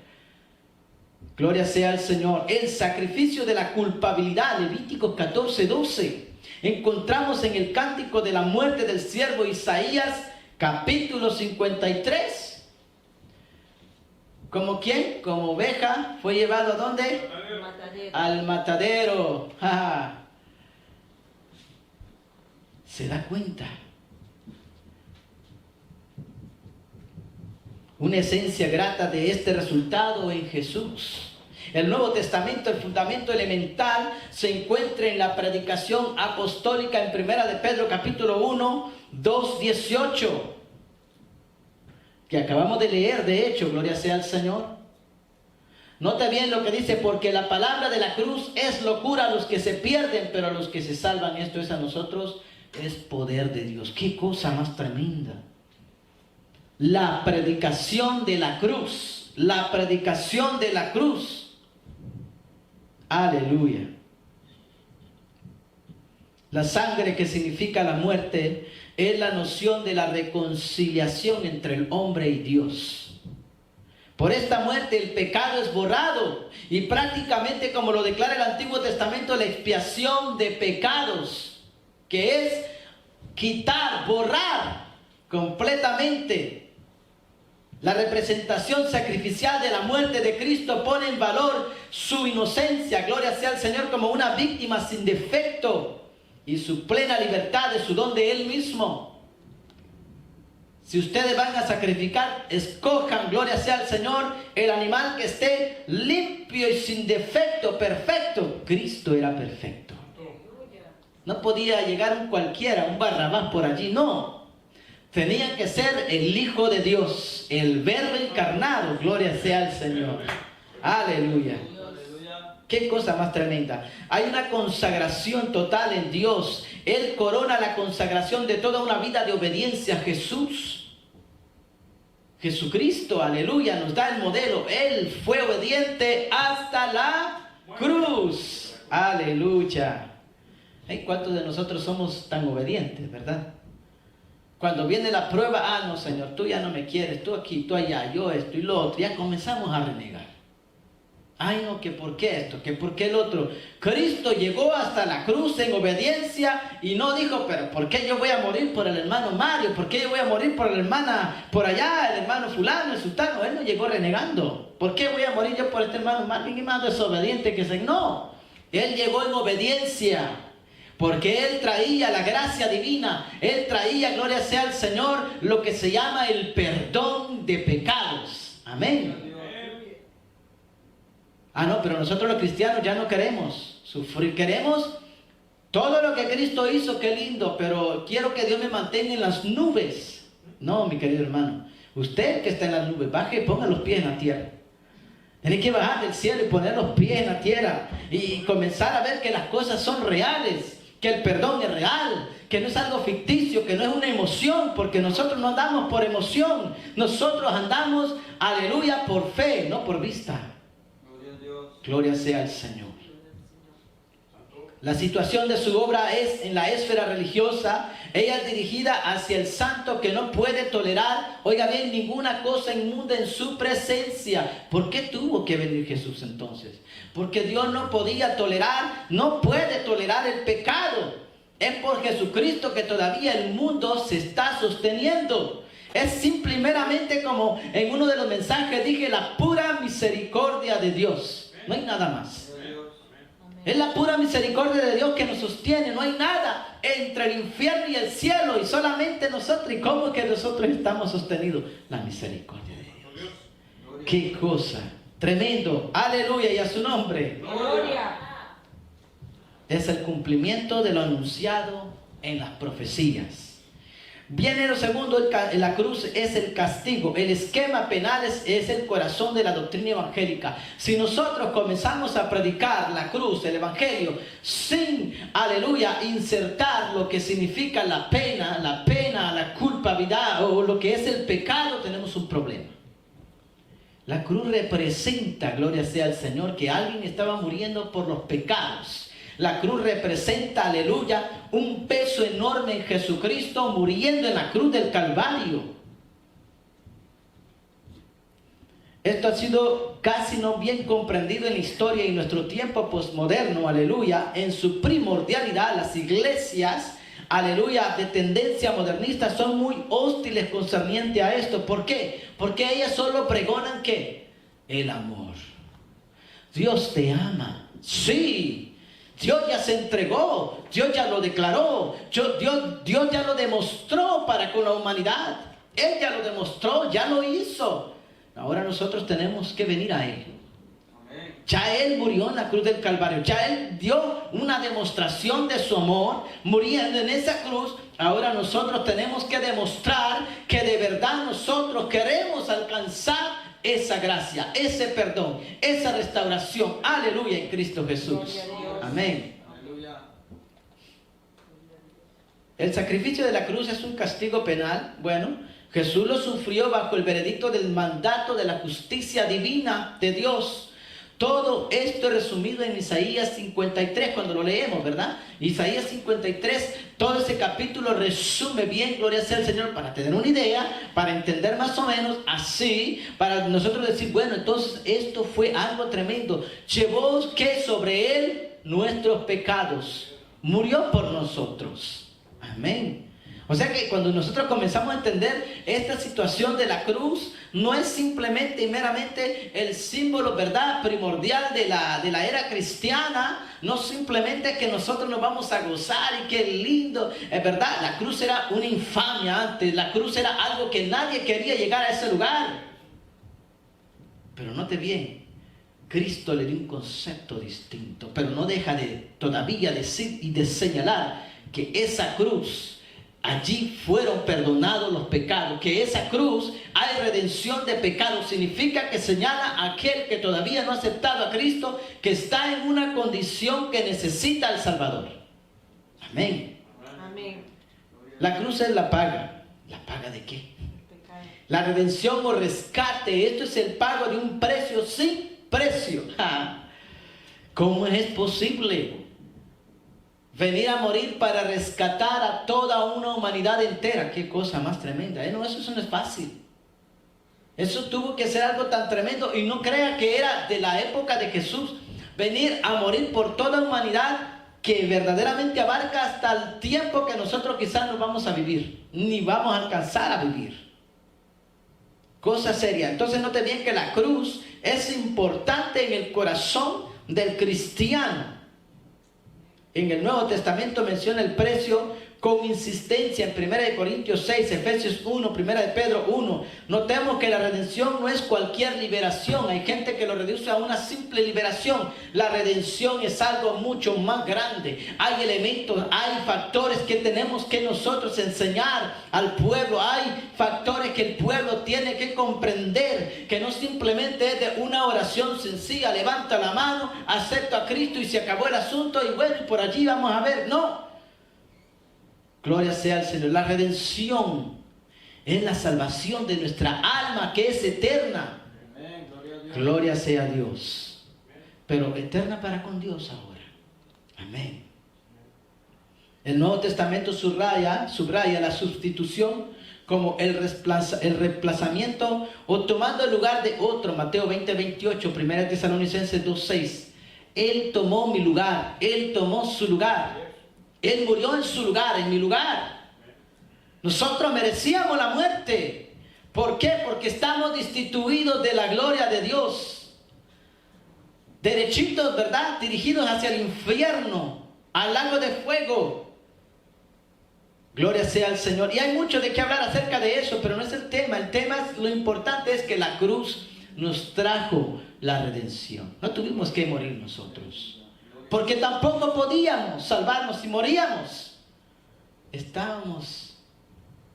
Gloria sea al Señor. El sacrificio de la culpabilidad, Levíticos 14:12. Encontramos en el cántico de la muerte del siervo Isaías, capítulo 53. ¿Como quién? Como oveja fue llevado ¿a dónde? Al matadero. ¿Se da cuenta? Una esencia grata de este resultado en Jesús. El Nuevo Testamento, el fundamento elemental, se encuentra en la predicación apostólica en Primera de Pedro, capítulo 1, 2:18, que acabamos de leer, de hecho, gloria sea al Señor. Nota bien lo que dice, porque la palabra de la cruz es locura a los que se pierden, pero a los que se salvan, esto es a nosotros, es poder de Dios. ¡Qué cosa más tremenda! La predicación de la cruz, la predicación de la cruz. Aleluya. La sangre, que significa la muerte, es la noción de la reconciliación entre el hombre y Dios. Por esta muerte el pecado es borrado, y prácticamente, como lo declara el Antiguo Testamento, la expiación de pecados, que es quitar, borrar completamente. La representación sacrificial de la muerte de Cristo pone en valor su inocencia, gloria sea al Señor, como una víctima sin defecto, y su plena libertad de su don de Él mismo. Si ustedes van a sacrificar, escojan, gloria sea al Señor, el animal que esté limpio y sin defecto, perfecto. Cristo era perfecto. No podía llegar un cualquiera, un Barrabás por allí, no. Tenía que ser el Hijo de Dios, el Verbo encarnado, gloria sea al Señor. Aleluya. Qué cosa más tremenda. Hay una consagración total en Dios. Él corona la consagración de toda una vida de obediencia a Jesús. Jesucristo, aleluya, nos da el modelo. Él fue obediente hasta la cruz. Aleluya. ¿Cuántos de nosotros somos tan obedientes, verdad? Cuando viene la prueba, no, Señor, tú ya no me quieres, tú aquí, tú allá, yo esto y lo otro, ya comenzamos a renegar. Ay, no, que por qué esto, que por qué el otro. Cristo llegó hasta la cruz en obediencia y no dijo, pero ¿por qué yo voy a morir por el hermano Mario? ¿Por qué yo voy a morir por la hermana por allá, el hermano fulano, el sultano? Él no llegó renegando. ¿Por qué voy a morir yo por este hermano Mario? ¿Qué más desobediente que se? No, él llegó en obediencia. Porque Él traía la gracia divina, Él traía, gloria sea al Señor, lo que se llama el perdón de pecados. Amén. No, pero nosotros los cristianos ya no queremos sufrir, queremos todo lo que Cristo hizo, qué lindo, pero quiero que Dios me mantenga en las nubes. No, mi querido hermano, usted que está en las nubes, baje y ponga los pies en la tierra. Tiene que bajar del cielo y poner los pies en la tierra y comenzar a ver que las cosas son reales. Que el perdón es real, que no es algo ficticio, que no es una emoción, porque nosotros no andamos por emoción, nosotros andamos, aleluya, por fe, no por vista. Gloria sea al Señor. La situación de su obra es en la esfera religiosa, ella es dirigida hacia el santo que no puede tolerar, oiga bien, ninguna cosa inmunda en su presencia. ¿Por qué tuvo que venir Jesús entonces? Porque Dios no podía tolerar, no puede tolerar el pecado. Es por Jesucristo que todavía el mundo se está sosteniendo. Es simplemente como en uno de los mensajes dije, la pura misericordia de Dios. No hay nada más. Es la pura misericordia de Dios que nos sostiene. No hay nada entre el infierno y el cielo y solamente nosotros. ¿Y cómo es que nosotros estamos sostenidos? La misericordia de Dios. ¡Qué cosa! Tremendo. Aleluya y a su nombre. Gloria. Es el cumplimiento de lo anunciado en las profecías. Viene lo segundo, la cruz es el castigo. El esquema penal es el corazón de la doctrina evangélica. Si nosotros comenzamos a predicar la cruz, el evangelio, sin, aleluya, insertar lo que significa la pena, la culpabilidad o lo que es el pecado, tenemos un problema. La cruz representa, gloria sea al Señor, que alguien estaba muriendo por los pecados. La cruz representa, aleluya, un peso enorme en Jesucristo muriendo en la cruz del Calvario. Esto ha sido casi no bien comprendido en la historia y nuestro tiempo posmoderno, aleluya. En su primordialidad, las iglesias, aleluya, de tendencia modernista son muy hostiles concerniente a esto. ¿Por qué? Porque ellas solo pregonan ¿qué? El amor. Dios te ama. Sí. Dios ya se entregó, Dios ya lo declaró, Dios ya lo demostró para con la humanidad. Él ya lo demostró, ya lo hizo. Ahora nosotros tenemos que venir a Él. Ya Él murió en la cruz del Calvario, ya Él dio una demostración de su amor, muriendo en esa cruz. Ahora nosotros tenemos que demostrar que de verdad nosotros queremos alcanzar esa gracia, ese perdón, esa restauración, aleluya, en Cristo Jesús. Amén. El sacrificio de la cruz es un castigo penal. Bueno, Jesús lo sufrió bajo el veredicto del mandato de la justicia divina de Dios. Todo esto es resumido en Isaías 53, cuando lo leemos, ¿verdad? Isaías 53, todo ese capítulo resume bien, gloria sea al Señor, para tener una idea, para entender más o menos así, para nosotros decir, bueno, entonces esto fue algo tremendo. Llevó que sobre Él nuestros pecados, murió por nosotros. Amén. O sea que cuando nosotros comenzamos a entender esta situación de la cruz, no es simplemente y meramente el símbolo, ¿verdad?, primordial de la era cristiana. No simplemente que nosotros nos vamos a gozar y qué lindo, es verdad. La cruz era una infamia antes, la cruz era algo que nadie quería llegar a ese lugar. Pero note bien, Cristo le dio un concepto distinto, pero no deja de todavía decir y de señalar que esa cruz, allí fueron perdonados los pecados, que esa cruz hay redención de pecados. Significa que señala a aquel que todavía no ha aceptado a Cristo, que está en una condición que necesita al Salvador. Amén. Amén. La cruz es la paga. ¿La paga de qué? La redención o rescate. Esto es el pago de un precio sin precio. ¿Cómo es posible venir a morir para rescatar a toda una humanidad entera. Qué cosa más tremenda. No, eso no es fácil. Eso tuvo que ser algo tan tremendo. Y no crea que era de la época de Jesús. Venir a morir por toda humanidad que verdaderamente abarca hasta el tiempo que nosotros quizás no vamos a vivir. Ni vamos a alcanzar a vivir. Cosa seria. Entonces note bien que la cruz es importante en el corazón del cristiano. En el Nuevo Testamento menciona el precio con insistencia en 1 Corintios 6, Efesios 1, 1 Pedro 1. Notemos que la redención no es cualquier liberación. Hay gente que lo reduce a una simple liberación. La redención es algo mucho más grande. Hay elementos, hay factores que tenemos que nosotros enseñar al pueblo. Hay factores que el pueblo tiene que comprender, que no simplemente es de una oración sencilla, levanta la mano, acepto a Cristo y se acabó el asunto y bueno, y por allí vamos a ver. No. Gloria sea al Señor. La redención es la salvación de nuestra alma que es eterna. Amén, gloria a Dios. Gloria sea a Dios. Pero eterna para con Dios ahora. Amén. El Nuevo Testamento subraya la sustitución como el reemplazamiento o tomando el lugar de otro. Mateo 20, 28, 1 Tesalonicenses 2, 6. Él tomó mi lugar. Él tomó su lugar. Él murió en su lugar, en mi lugar. Nosotros merecíamos la muerte. ¿Por qué? Porque estamos destituidos de la gloria de Dios. Derechitos, ¿verdad? Dirigidos hacia el infierno, al lago de fuego. Gloria sea al Señor. Y hay mucho de qué hablar acerca de eso, pero no es el tema. El tema es, lo importante es que la cruz nos trajo la redención. No tuvimos que morir nosotros. Porque tampoco podíamos salvarnos si moríamos. Estábamos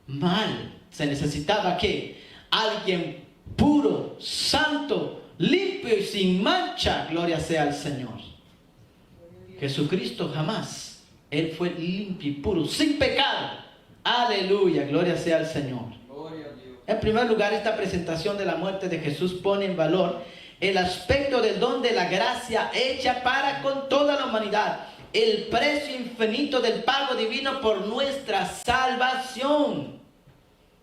mal. Se necesitaba que alguien puro, santo, limpio y sin mancha. Gloria sea al Señor. Jesucristo jamás. Él fue limpio y puro, sin pecado. Aleluya, gloria sea al Señor. En primer lugar, esta presentación de la muerte de Jesús pone en valor el aspecto del don de la gracia hecha para con toda la humanidad. El precio infinito del pago divino por nuestra salvación.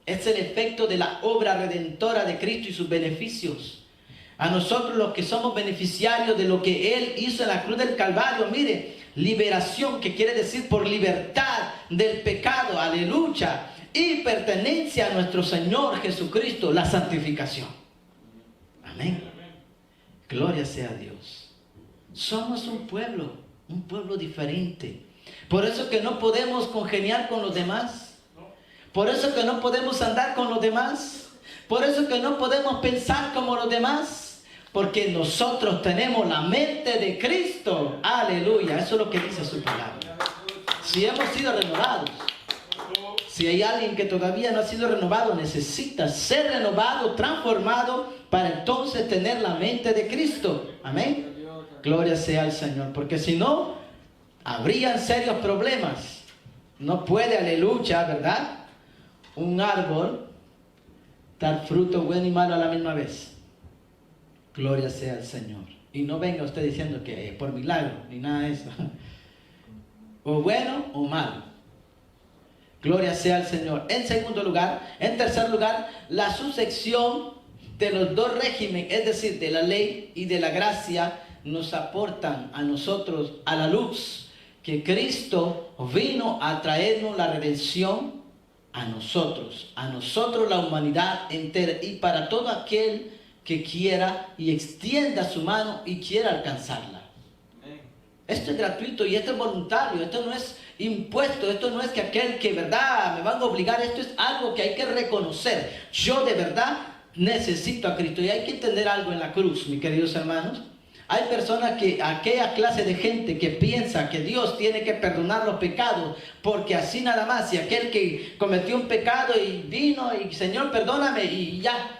Es el efecto de la obra redentora de Cristo y sus beneficios. A nosotros los que somos beneficiarios de lo que Él hizo en la cruz del Calvario. Mire, liberación, que quiere decir por libertad del pecado. Aleluya. Y pertenencia a nuestro Señor Jesucristo, la santificación. Amén. Gloria sea a Dios. Somos un pueblo diferente. Por eso que no podemos congeniar con los demás. Por eso que no podemos andar con los demás. Por eso que no podemos pensar como los demás. Porque nosotros tenemos la mente de Cristo. Aleluya. Eso es lo que dice su palabra. Si hemos sido renovados. Si hay alguien que todavía no ha sido renovado, necesita ser renovado, transformado, para entonces tener la mente de Cristo. Amén. Gloria sea al Señor. Porque si no, habrían serios problemas. No puede, aleluya, ¿verdad? Un árbol dar fruto bueno y malo a la misma vez. Gloria sea al Señor. Y no venga usted diciendo que por milagro, ni nada de eso. O bueno o malo. Gloria sea al Señor. En tercer lugar, la sucesión de los dos regímenes, es decir, de la ley y de la gracia, nos aportan a nosotros a la luz que Cristo vino a traernos la redención a nosotros la humanidad entera, y para todo aquel que quiera y extienda su mano y quiera alcanzarla. Esto es gratuito y esto es voluntario, esto no es impuesto, esto no es que aquel que verdad me van a obligar, esto es algo que hay que reconocer. Yo de verdad necesito a Cristo. Y hay que entender algo en la cruz, mis queridos hermanos. Hay personas aquella clase de gente que piensa que Dios tiene que perdonar los pecados, porque así nada más, y aquel que cometió un pecado y vino y Señor perdóname y ya.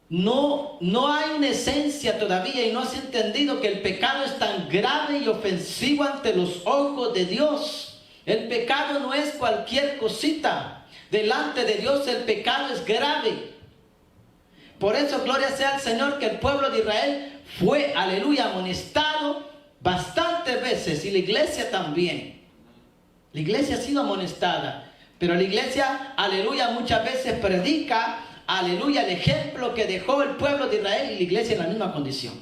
No hay una esencia todavía y no has entendido que el pecado es tan grave y ofensivo ante los ojos de Dios. El pecado no es cualquier cosita. Delante de Dios el pecado es grave. Por eso, gloria sea al Señor, que el pueblo de Israel fue, aleluya, amonestado bastantes veces, y la iglesia también. La iglesia ha sido amonestada, pero la iglesia, aleluya, muchas veces predica, aleluya, el ejemplo que dejó el pueblo de Israel, y la iglesia en la misma condición.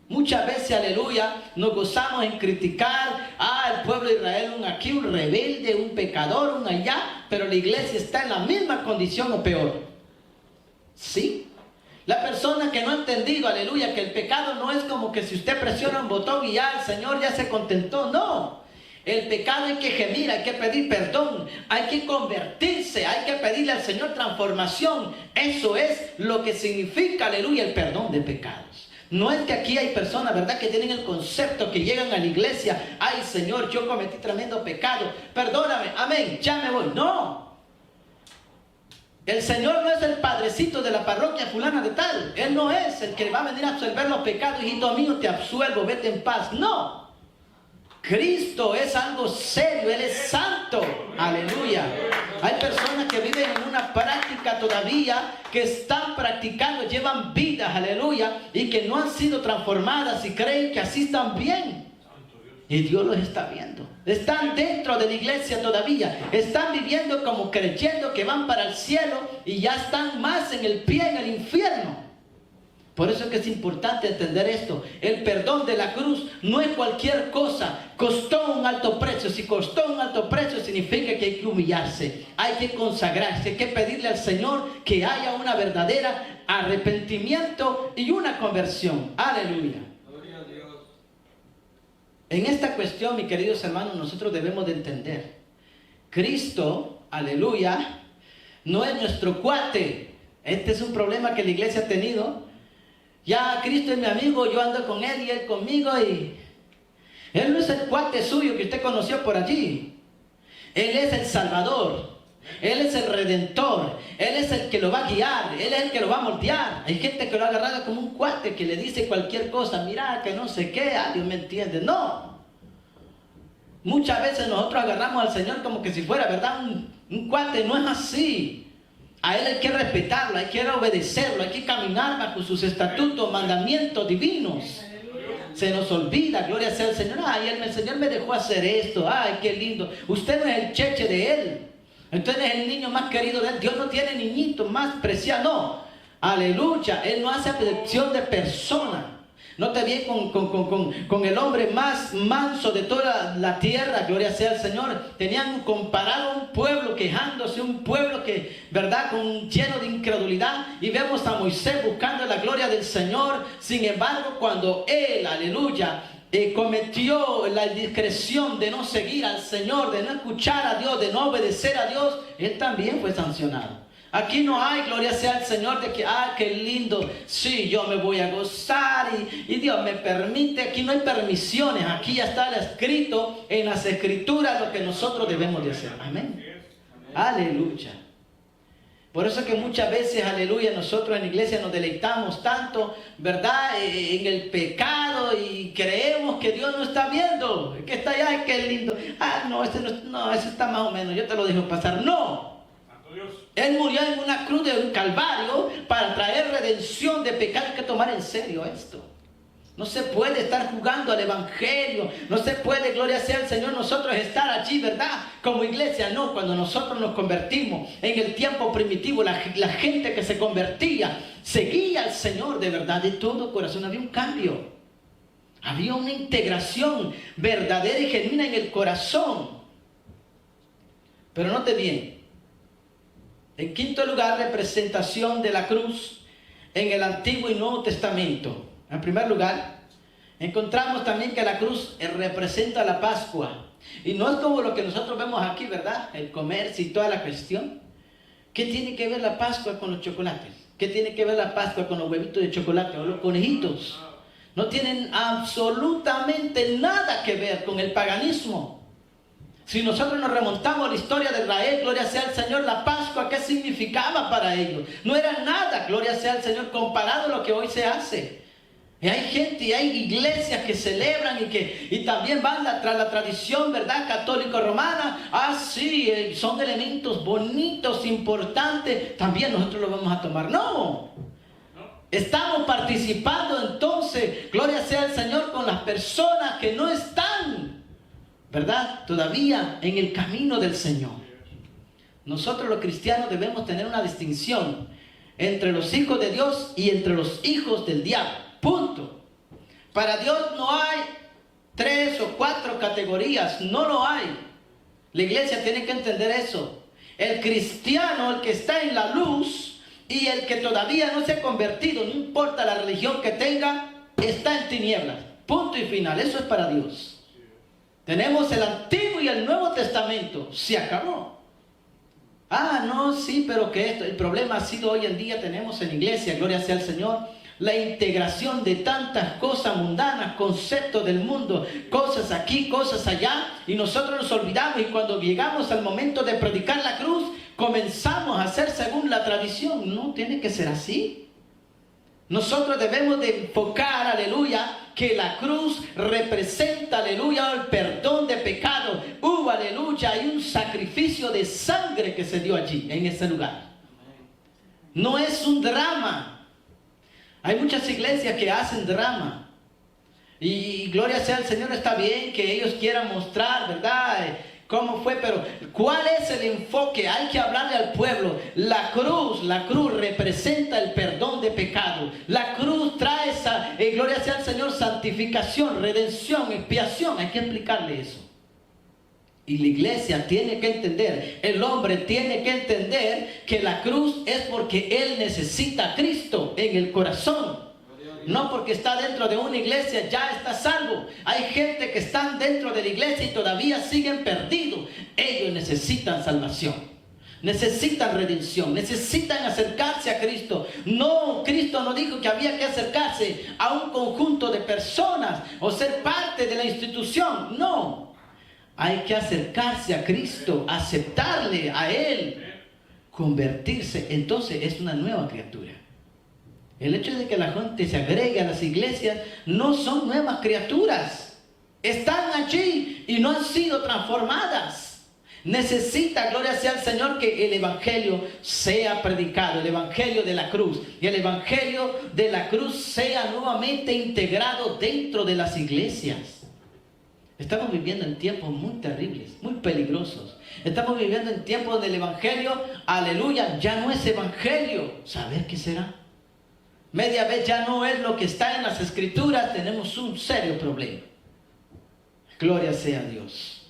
Muchas veces, aleluya, nos gozamos en criticar el pueblo de Israel, aquí un rebelde, un pecador, un allá, pero la iglesia está en la misma condición o peor. ¿Sí? La persona que no ha entendido, aleluya, que el pecado no es como que si usted presiona un botón y ya el Señor ya se contentó. No. El pecado hay que gemir, hay que pedir perdón, hay que convertirse, hay que pedirle al Señor transformación. Eso es lo que significa, aleluya, el perdón de pecados. No es que aquí hay personas, ¿verdad?, que tienen el concepto, que llegan a la iglesia, ay Señor, yo cometí tremendo pecado, perdóname, amén, ya me voy. No. El Señor no es el padrecito de la parroquia fulana de tal. Él no es el que va a venir a absolver los pecados, hijito mío, te absuelvo, vete en paz. No. Cristo es algo serio, Él es santo. Aleluya. Hay personas que viven en una práctica todavía, que están practicando, llevan vidas, aleluya, y que no han sido transformadas y creen que así están bien. Y Dios los está viendo. Están dentro de la iglesia todavía. Están viviendo como creyendo que van para el cielo y ya están más en el pie en el infierno. Por eso es que es importante entender esto. El perdón de la cruz no es cualquier cosa. Costó un alto precio. Si costó un alto precio, significa que hay que humillarse, hay que consagrarse, hay que pedirle al Señor que haya una verdadera arrepentimiento y una conversión. Aleluya. Gloria a Dios. En esta cuestión, mis queridos hermanos, nosotros debemos de entender. Cristo, aleluya, no es nuestro cuate. Este es un problema que la iglesia ha tenido. Ya Cristo es mi amigo, yo ando con Él y Él conmigo, y Él no es el cuate suyo que usted conoció por allí. Él es el Salvador, Él es el Redentor, Él es el que lo va a guiar, Él es el que lo va a moldear. Hay gente que lo ha agarrado como un cuate que le dice cualquier cosa, mira que no sé qué, Dios me entiende. No. Muchas veces nosotros agarramos al Señor como que si fuera, ¿verdad?, un cuate. No es así. A Él hay que respetarlo, hay que obedecerlo, hay que caminar bajo sus estatutos, mandamientos divinos. Se nos olvida, gloria sea al Señor. Ay, el Señor me dejó hacer esto. Ay, qué lindo. Usted no es el cheche de Él. Usted es el niño más querido de Él. Dios no tiene niñito más preciado. No. Aleluya. Él no hace acepción de persona. No te vi con el hombre más manso de toda la tierra, gloria sea al Señor. Tenían comparado a un pueblo quejándose, un pueblo que, verdad, lleno de incredulidad. Y vemos a Moisés buscando la gloria del Señor. Sin embargo, cuando él, aleluya, cometió la indiscreción de no seguir al Señor, de no escuchar a Dios, de no obedecer a Dios, él también fue sancionado. Aquí no hay, gloria sea al Señor, de que, qué lindo, sí, yo me voy a gozar y Dios me permite. Aquí no hay permisiones, aquí ya está escrito en las Escrituras lo que nosotros debemos de hacer. Amén. Aleluya. Por eso que muchas veces, aleluya, nosotros en la iglesia nos deleitamos tanto, ¿verdad?, en el pecado, y creemos que Dios no está viendo, que está allá, qué lindo. No, ese está más o menos, yo te lo dejo pasar. No. Él murió en una cruz de un calvario para traer redención de pecado. Hay que tomar en serio esto. No se puede estar jugando al evangelio. No se puede, gloria sea al Señor, nosotros estar allí, ¿verdad?, como iglesia. No, cuando nosotros nos convertimos en el tiempo primitivo, la gente que se convertía seguía al Señor de verdad, de todo corazón. Había un cambio. Había una integración verdadera y genuina en el corazón. Pero note bien. En quinto lugar, representación de la cruz en el Antiguo y Nuevo Testamento. En primer lugar, encontramos también que la cruz representa la Pascua. Y no es como lo que nosotros vemos aquí, ¿verdad?, el comercio y toda la cuestión. ¿Qué tiene que ver la Pascua con los chocolates? ¿Qué tiene que ver la Pascua con los huevitos de chocolate o los conejitos? No tienen absolutamente nada que ver con el paganismo. Si nosotros nos remontamos a la historia de Israel, gloria sea al Señor, la Pascua, ¿qué significaba para ellos? No era nada, gloria sea al Señor, comparado a lo que hoy se hace. Y hay gente y hay iglesias que celebran y también van tras la tradición, ¿verdad?, católico-romana. Sí, son elementos bonitos, importantes. También nosotros lo vamos a tomar. No. Estamos participando entonces, gloria sea al Señor, con las personas que no están ¿verdad? Todavía en el camino del Señor. Nosotros los cristianos debemos tener una distinción entre los hijos de Dios y entre los hijos del diablo. Punto. Para Dios no hay 3 o 4 categorías, no lo hay. La iglesia tiene que entender eso. El cristiano, el que está en la luz y el que todavía no se ha convertido, no importa la religión que tenga, está en tinieblas. Punto y final. Eso es para Dios. Tenemos el Antiguo y el Nuevo Testamento. Se acabó. Ah, no, sí, pero que esto, el problema ha sido hoy en día tenemos en la iglesia, gloria sea al Señor, la integración de tantas cosas mundanas, conceptos del mundo, cosas aquí, cosas allá, y nosotros nos olvidamos, y cuando llegamos al momento de predicar la cruz, comenzamos a hacer según la tradición. No tiene que ser así. Nosotros debemos de enfocar, aleluya, que la cruz representa, aleluya, el perdón de pecado. Hubo, aleluya, hay un sacrificio de sangre que se dio allí, en ese lugar. No es un drama. Hay muchas iglesias que hacen drama. Y gloria sea al Señor, está bien que ellos quieran mostrar, ¿verdad?, cómo fue, pero ¿cuál es el enfoque? Hay que hablarle al pueblo. La cruz representa el perdón de pecado. La cruz trae esa, gloria sea al Señor, santificación, redención, expiación. Hay que explicarle eso. Y la iglesia tiene que entender, el hombre tiene que entender que la cruz es porque él necesita a Cristo en el corazón. No porque está dentro de una iglesia ya está salvo. Hay gente que están dentro de la iglesia y todavía siguen perdidos. Ellos necesitan salvación, necesitan redención, necesitan acercarse a Cristo. No, Cristo no dijo que había que acercarse a un conjunto de personas o ser parte de la institución. No, hay que acercarse a Cristo, aceptarle a Él, convertirse. Entonces es una nueva criatura. El hecho de que la gente se agregue a las iglesias no son nuevas criaturas. Están allí y no han sido transformadas. Necesita, gloria sea al Señor, que el evangelio sea predicado, el evangelio de la cruz. Y el evangelio de la cruz sea nuevamente integrado dentro de las iglesias. Estamos viviendo en tiempos muy terribles, muy peligrosos. Estamos viviendo en tiempos donde el evangelio, aleluya, ya no es evangelio. ¿Saber qué será? Media vez ya no es lo que está en las escrituras. Tenemos un serio problema. Gloria sea a Dios.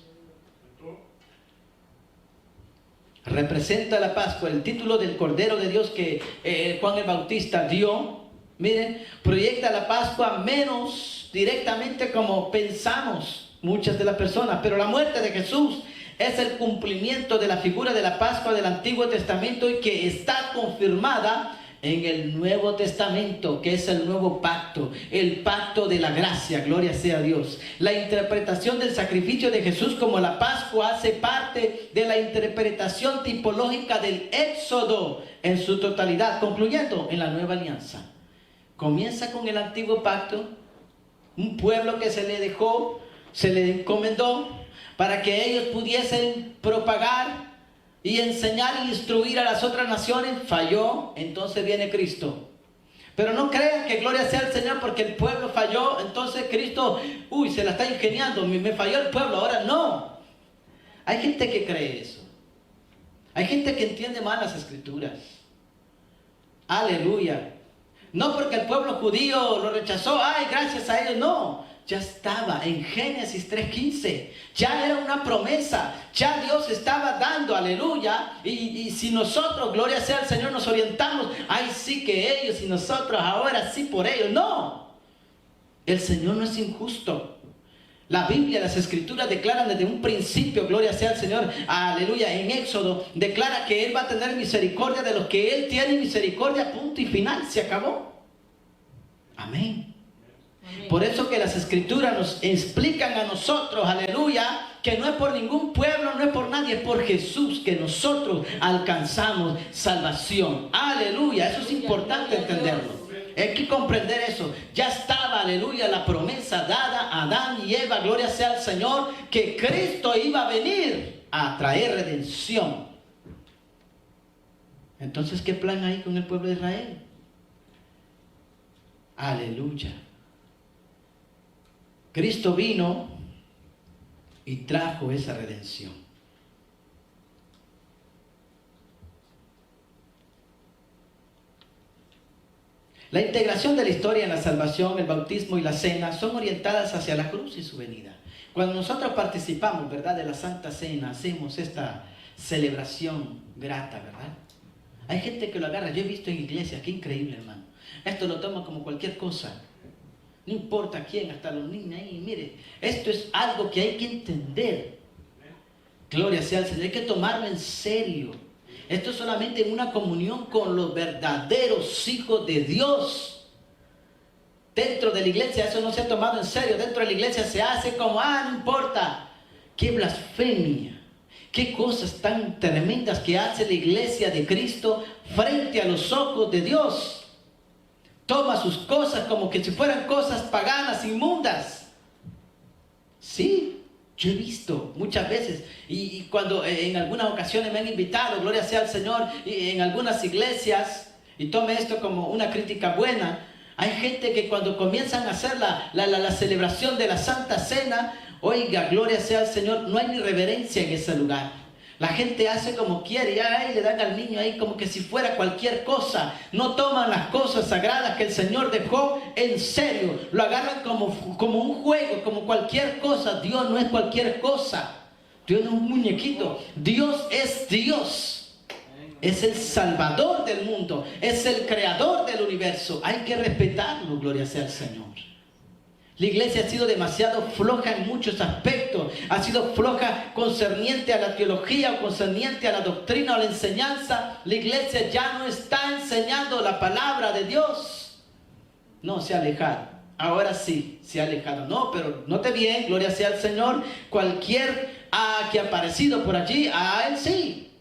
Representa la Pascua, el título del Cordero de Dios que Juan el Bautista dio. Miren, proyecta la Pascua menos directamente como pensamos muchas de las personas, pero la muerte de Jesús es el cumplimiento de la figura de la Pascua del Antiguo Testamento y que está confirmada en el Nuevo Testamento, que es el nuevo pacto, el pacto de la gracia, gloria sea a Dios. La interpretación del sacrificio de Jesús como la Pascua hace parte de la interpretación tipológica del Éxodo en su totalidad, concluyendo en la nueva alianza. Comienza con el antiguo pacto, un pueblo que se le dejó, se le encomendó para que ellos pudiesen propagar y enseñar e instruir a las otras naciones. Falló, entonces viene Cristo. Pero no crean que gloria sea al Señor porque el pueblo falló, entonces Cristo, se la está ingeniando, me falló el pueblo, ahora no. Hay gente que cree eso. Hay gente que entiende mal las escrituras. Aleluya. No porque el pueblo judío lo rechazó, gracias a ellos, no. Ya estaba en Génesis 3:15, ya era una promesa, ya Dios estaba dando, aleluya, y si nosotros, gloria sea al Señor, nos orientamos, sí que ellos y nosotros ahora sí por ellos, no, el Señor no es injusto. La Biblia, las escrituras declaran desde un principio, gloria sea al Señor, aleluya, en Éxodo, declara que Él va a tener misericordia de los que Él tiene misericordia, punto y final, se acabó. Amén. Por eso que las escrituras nos explican a nosotros, aleluya, que no es por ningún pueblo, no es por nadie, es por Jesús que nosotros alcanzamos salvación. Aleluya, eso es importante entenderlo. Hay que comprender eso. Ya estaba, aleluya, la promesa dada a Adán y Eva, gloria sea al Señor, que Cristo iba a venir a traer redención. Entonces, ¿qué plan hay con el pueblo de Israel? Aleluya. Cristo vino y trajo esa redención. La integración de la historia en la salvación, el bautismo y la cena son orientadas hacia la cruz y su venida. Cuando nosotros participamos, ¿verdad?, de la Santa Cena, hacemos esta celebración grata, ¿verdad? Hay gente que lo agarra, yo he visto en iglesias, qué increíble, hermano. Esto lo toma como cualquier cosa. No importa quién, hasta los niños ahí, mire, esto es algo que hay que entender. Gloria sea al Señor, hay que tomarlo en serio. Esto es solamente una comunión con los verdaderos hijos de Dios. Dentro de la iglesia eso no se ha tomado en serio. Dentro de la iglesia se hace como, no importa. Qué blasfemia. Qué cosas tan tremendas que hace la iglesia de Cristo frente a los ojos de Dios. Toma sus cosas como que si fueran cosas paganas, inmundas. Sí, yo he visto muchas veces. Y cuando en algunas ocasiones me han invitado, gloria sea al Señor, y en algunas iglesias, y tome esto como una crítica buena, hay gente que cuando comienzan a hacer la celebración de la Santa Cena, oiga, gloria sea al Señor, no hay ni reverencia en ese lugar. La gente hace como quiere, y le dan al niño ahí como que si fuera cualquier cosa. No toman las cosas sagradas que el Señor dejó en serio. Lo agarran como un juego, como cualquier cosa. Dios no es cualquier cosa. Dios no es un muñequito. Dios es Dios. Es el Salvador del mundo. Es el Creador del universo. Hay que respetarlo, gloria sea al Señor. La iglesia ha sido demasiado floja en muchos aspectos. Ha sido floja concerniente a la teología o concerniente a la doctrina o la enseñanza. La iglesia ya no está enseñando la palabra de Dios. No, se ha alejado. Ahora sí, se ha alejado. No, pero note bien, gloria sea al Señor. Cualquier que ha aparecido por allí, a él sí.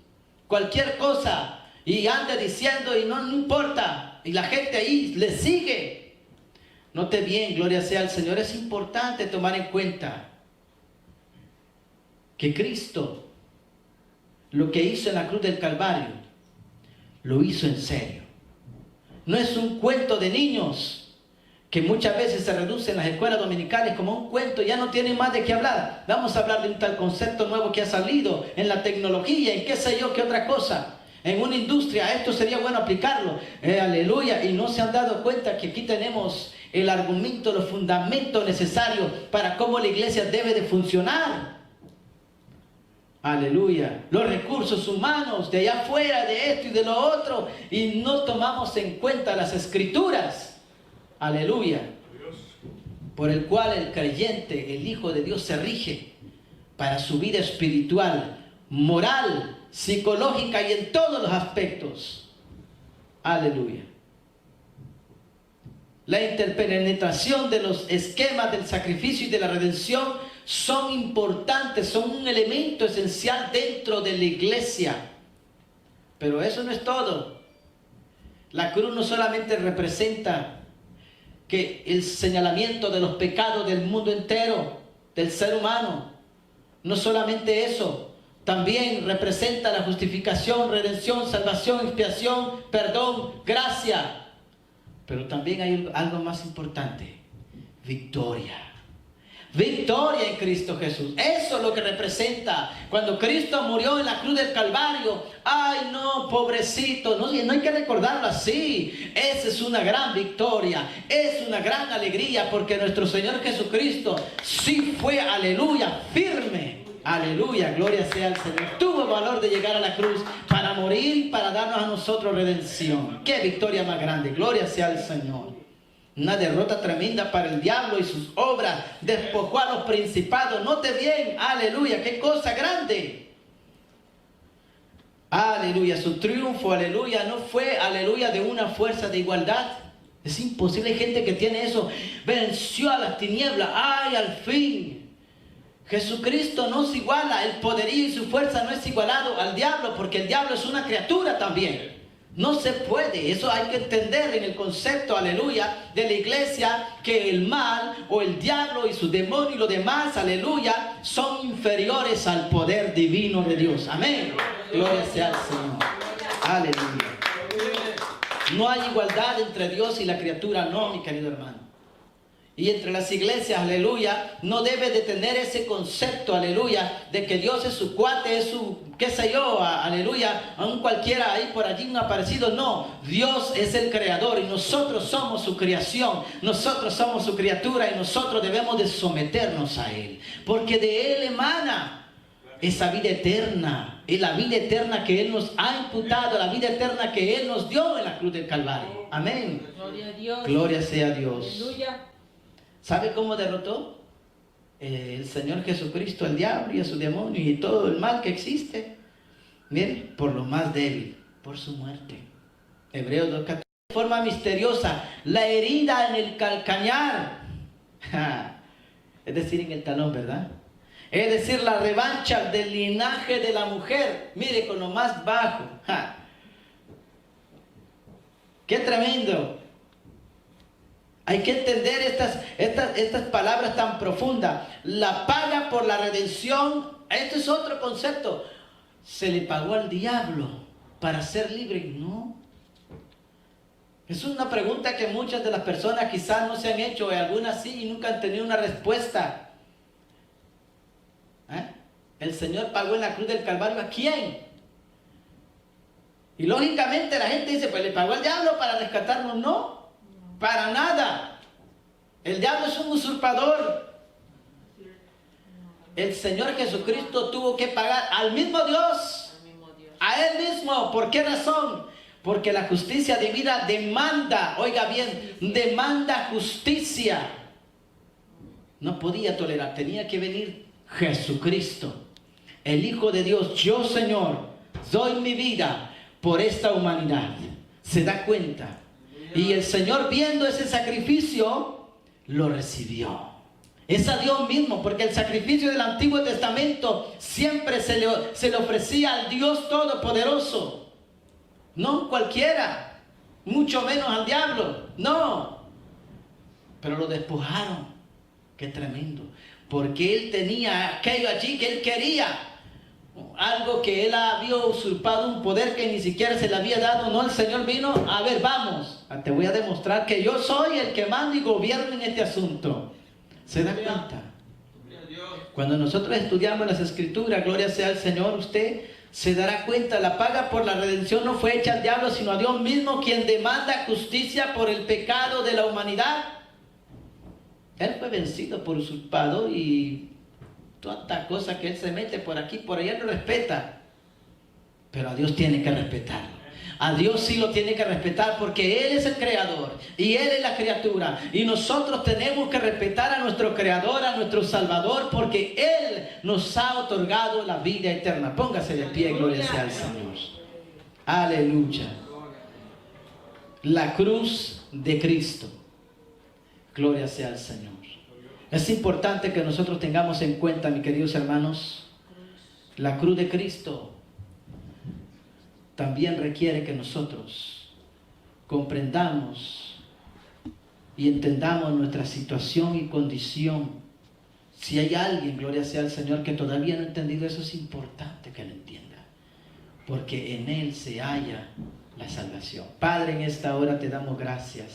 Cualquier cosa. Y anda diciendo y no importa. Y la gente ahí le sigue. Note bien, gloria sea al Señor, es importante tomar en cuenta que Cristo, lo que hizo en la cruz del Calvario, lo hizo en serio. No es un cuento de niños, que muchas veces se reduce en las escuelas dominicales como un cuento, ya no tienen más de qué hablar. Vamos a hablar de un tal concepto nuevo que ha salido en la tecnología, en qué sé yo, qué otra cosa. En una industria, esto sería bueno aplicarlo. Aleluya. Y no se han dado cuenta que aquí tenemos el argumento, los fundamentos necesarios para cómo la iglesia debe de funcionar. Aleluya. Los recursos humanos de allá afuera, de esto y de lo otro. Y no tomamos en cuenta las escrituras. Aleluya. Por el cual el creyente, el Hijo de Dios, se rige para su vida espiritual, moral, psicológica y en todos los aspectos. Aleluya. La interpenetración de los esquemas del sacrificio y de la redención son importantes, son un elemento esencial dentro de la iglesia. Pero eso no es todo. La cruz no solamente representa que el señalamiento de los pecados del mundo entero, del ser humano. No solamente eso. También representa la justificación, redención, salvación, expiación, perdón, gracia. Pero también hay algo más importante. Victoria. Victoria en Cristo Jesús. Eso es lo que representa. Cuando Cristo murió en la cruz del Calvario. Ay no, pobrecito. No hay que recordarlo así. Esa es una gran victoria. Es una gran alegría. Porque nuestro Señor Jesucristo sí fue, aleluya, firme. Aleluya, gloria sea al Señor. Tuvo valor de llegar a la cruz para morir, para darnos a nosotros redención. ¡Qué victoria más grande! Gloria sea al Señor. Una derrota tremenda para el diablo y sus obras. Despojó a los principados. Note bien, aleluya, qué cosa grande. Aleluya, su triunfo, aleluya, no fue, aleluya, de una fuerza de igualdad. Es imposible, hay gente que tiene eso. Venció a las tinieblas. ¡Ay, al fin! Jesucristo no se iguala, el poderío y su fuerza no es igualado al diablo, porque el diablo es una criatura también. No se puede, eso hay que entender en el concepto, aleluya, de la iglesia, que el mal o el diablo y su demonio y lo demás, aleluya, son inferiores al poder divino de Dios. Amén. Gloria sea al Señor. Aleluya. No hay igualdad entre Dios y la criatura, no, mi querido hermano. Y entre las iglesias, aleluya, no debe de tener ese concepto, aleluya, de que Dios es su cuate, es su, qué sé yo, aleluya, a un cualquiera ahí por allí, un aparecido. No, Dios es el creador y nosotros somos su creación, nosotros somos su criatura y nosotros debemos de someternos a Él, porque de Él emana esa vida eterna, y la vida eterna que Él nos ha imputado, la vida eterna que Él nos dio en la cruz del Calvario. Amén. Gloria a Dios. Gloria sea a Dios. Aleluya. ¿Sabe cómo derrotó el Señor Jesucristo al diablo y a su demonio y todo el mal que existe? Mire, por lo más débil, por su muerte. Hebreos 2:14. De forma misteriosa, la herida en el calcañar, es decir, en el talón, ¿verdad? Es decir, la revancha del linaje de la mujer, mire, con lo más bajo. ¡Qué tremendo! Hay que entender estas palabras tan profundas. La paga por la redención, esto es otro concepto. Se le pagó al diablo para ser libre. No. Es una pregunta que muchas de las personas quizás no se han hecho, y algunas sí, y nunca han tenido una respuesta. El Señor pagó en la cruz del Calvario, ¿a quién? Y lógicamente la gente dice, pues le pagó al diablo para rescatarnos. No. Para nada. El diablo es un usurpador. El Señor Jesucristo tuvo que pagar al mismo Dios, a Él mismo. ¿Por qué razón? Porque la justicia divina demanda, oiga bien, demanda justicia. No podía tolerar, tenía que venir Jesucristo, el Hijo de Dios. Yo, Señor, doy mi vida por esta humanidad. ¿Se da cuenta? Y el Señor, viendo ese sacrificio, lo recibió. Es a Dios mismo, porque el sacrificio del Antiguo Testamento siempre se le ofrecía al Dios Todopoderoso. No cualquiera, mucho menos al diablo. No. Pero lo despojaron. Qué tremendo. Porque Él tenía aquello allí que Él quería. Algo que Él había usurpado, un poder que ni siquiera se le había dado. No, el Señor vino, a ver, vamos, te voy a demostrar que yo soy el que manda y gobierna en este asunto. ¿Se da cuenta? Cuando nosotros estudiamos las Escrituras, gloria sea al Señor, usted se dará cuenta, la paga por la redención no fue hecha al diablo, sino a Dios mismo, quien demanda justicia por el pecado de la humanidad. Él fue vencido por usurpador y toda cosa que Él se mete por aquí, por allá, lo respeta. Pero a Dios tiene que respetarlo. A Dios sí lo tiene que respetar, porque Él es el creador y Él es la criatura. Y nosotros tenemos que respetar a nuestro creador, a nuestro salvador, porque Él nos ha otorgado la vida eterna. Póngase de pie, gloria sea al Señor. Aleluya. La cruz de Cristo. Gloria sea al Señor. Es importante que nosotros tengamos en cuenta, mis queridos hermanos, la cruz de Cristo también requiere que nosotros comprendamos y entendamos nuestra situación y condición. Si hay alguien, gloria sea al Señor, que todavía no ha entendido eso, es importante que lo entienda, porque en Él se halla la salvación. Padre, en esta hora te damos gracias.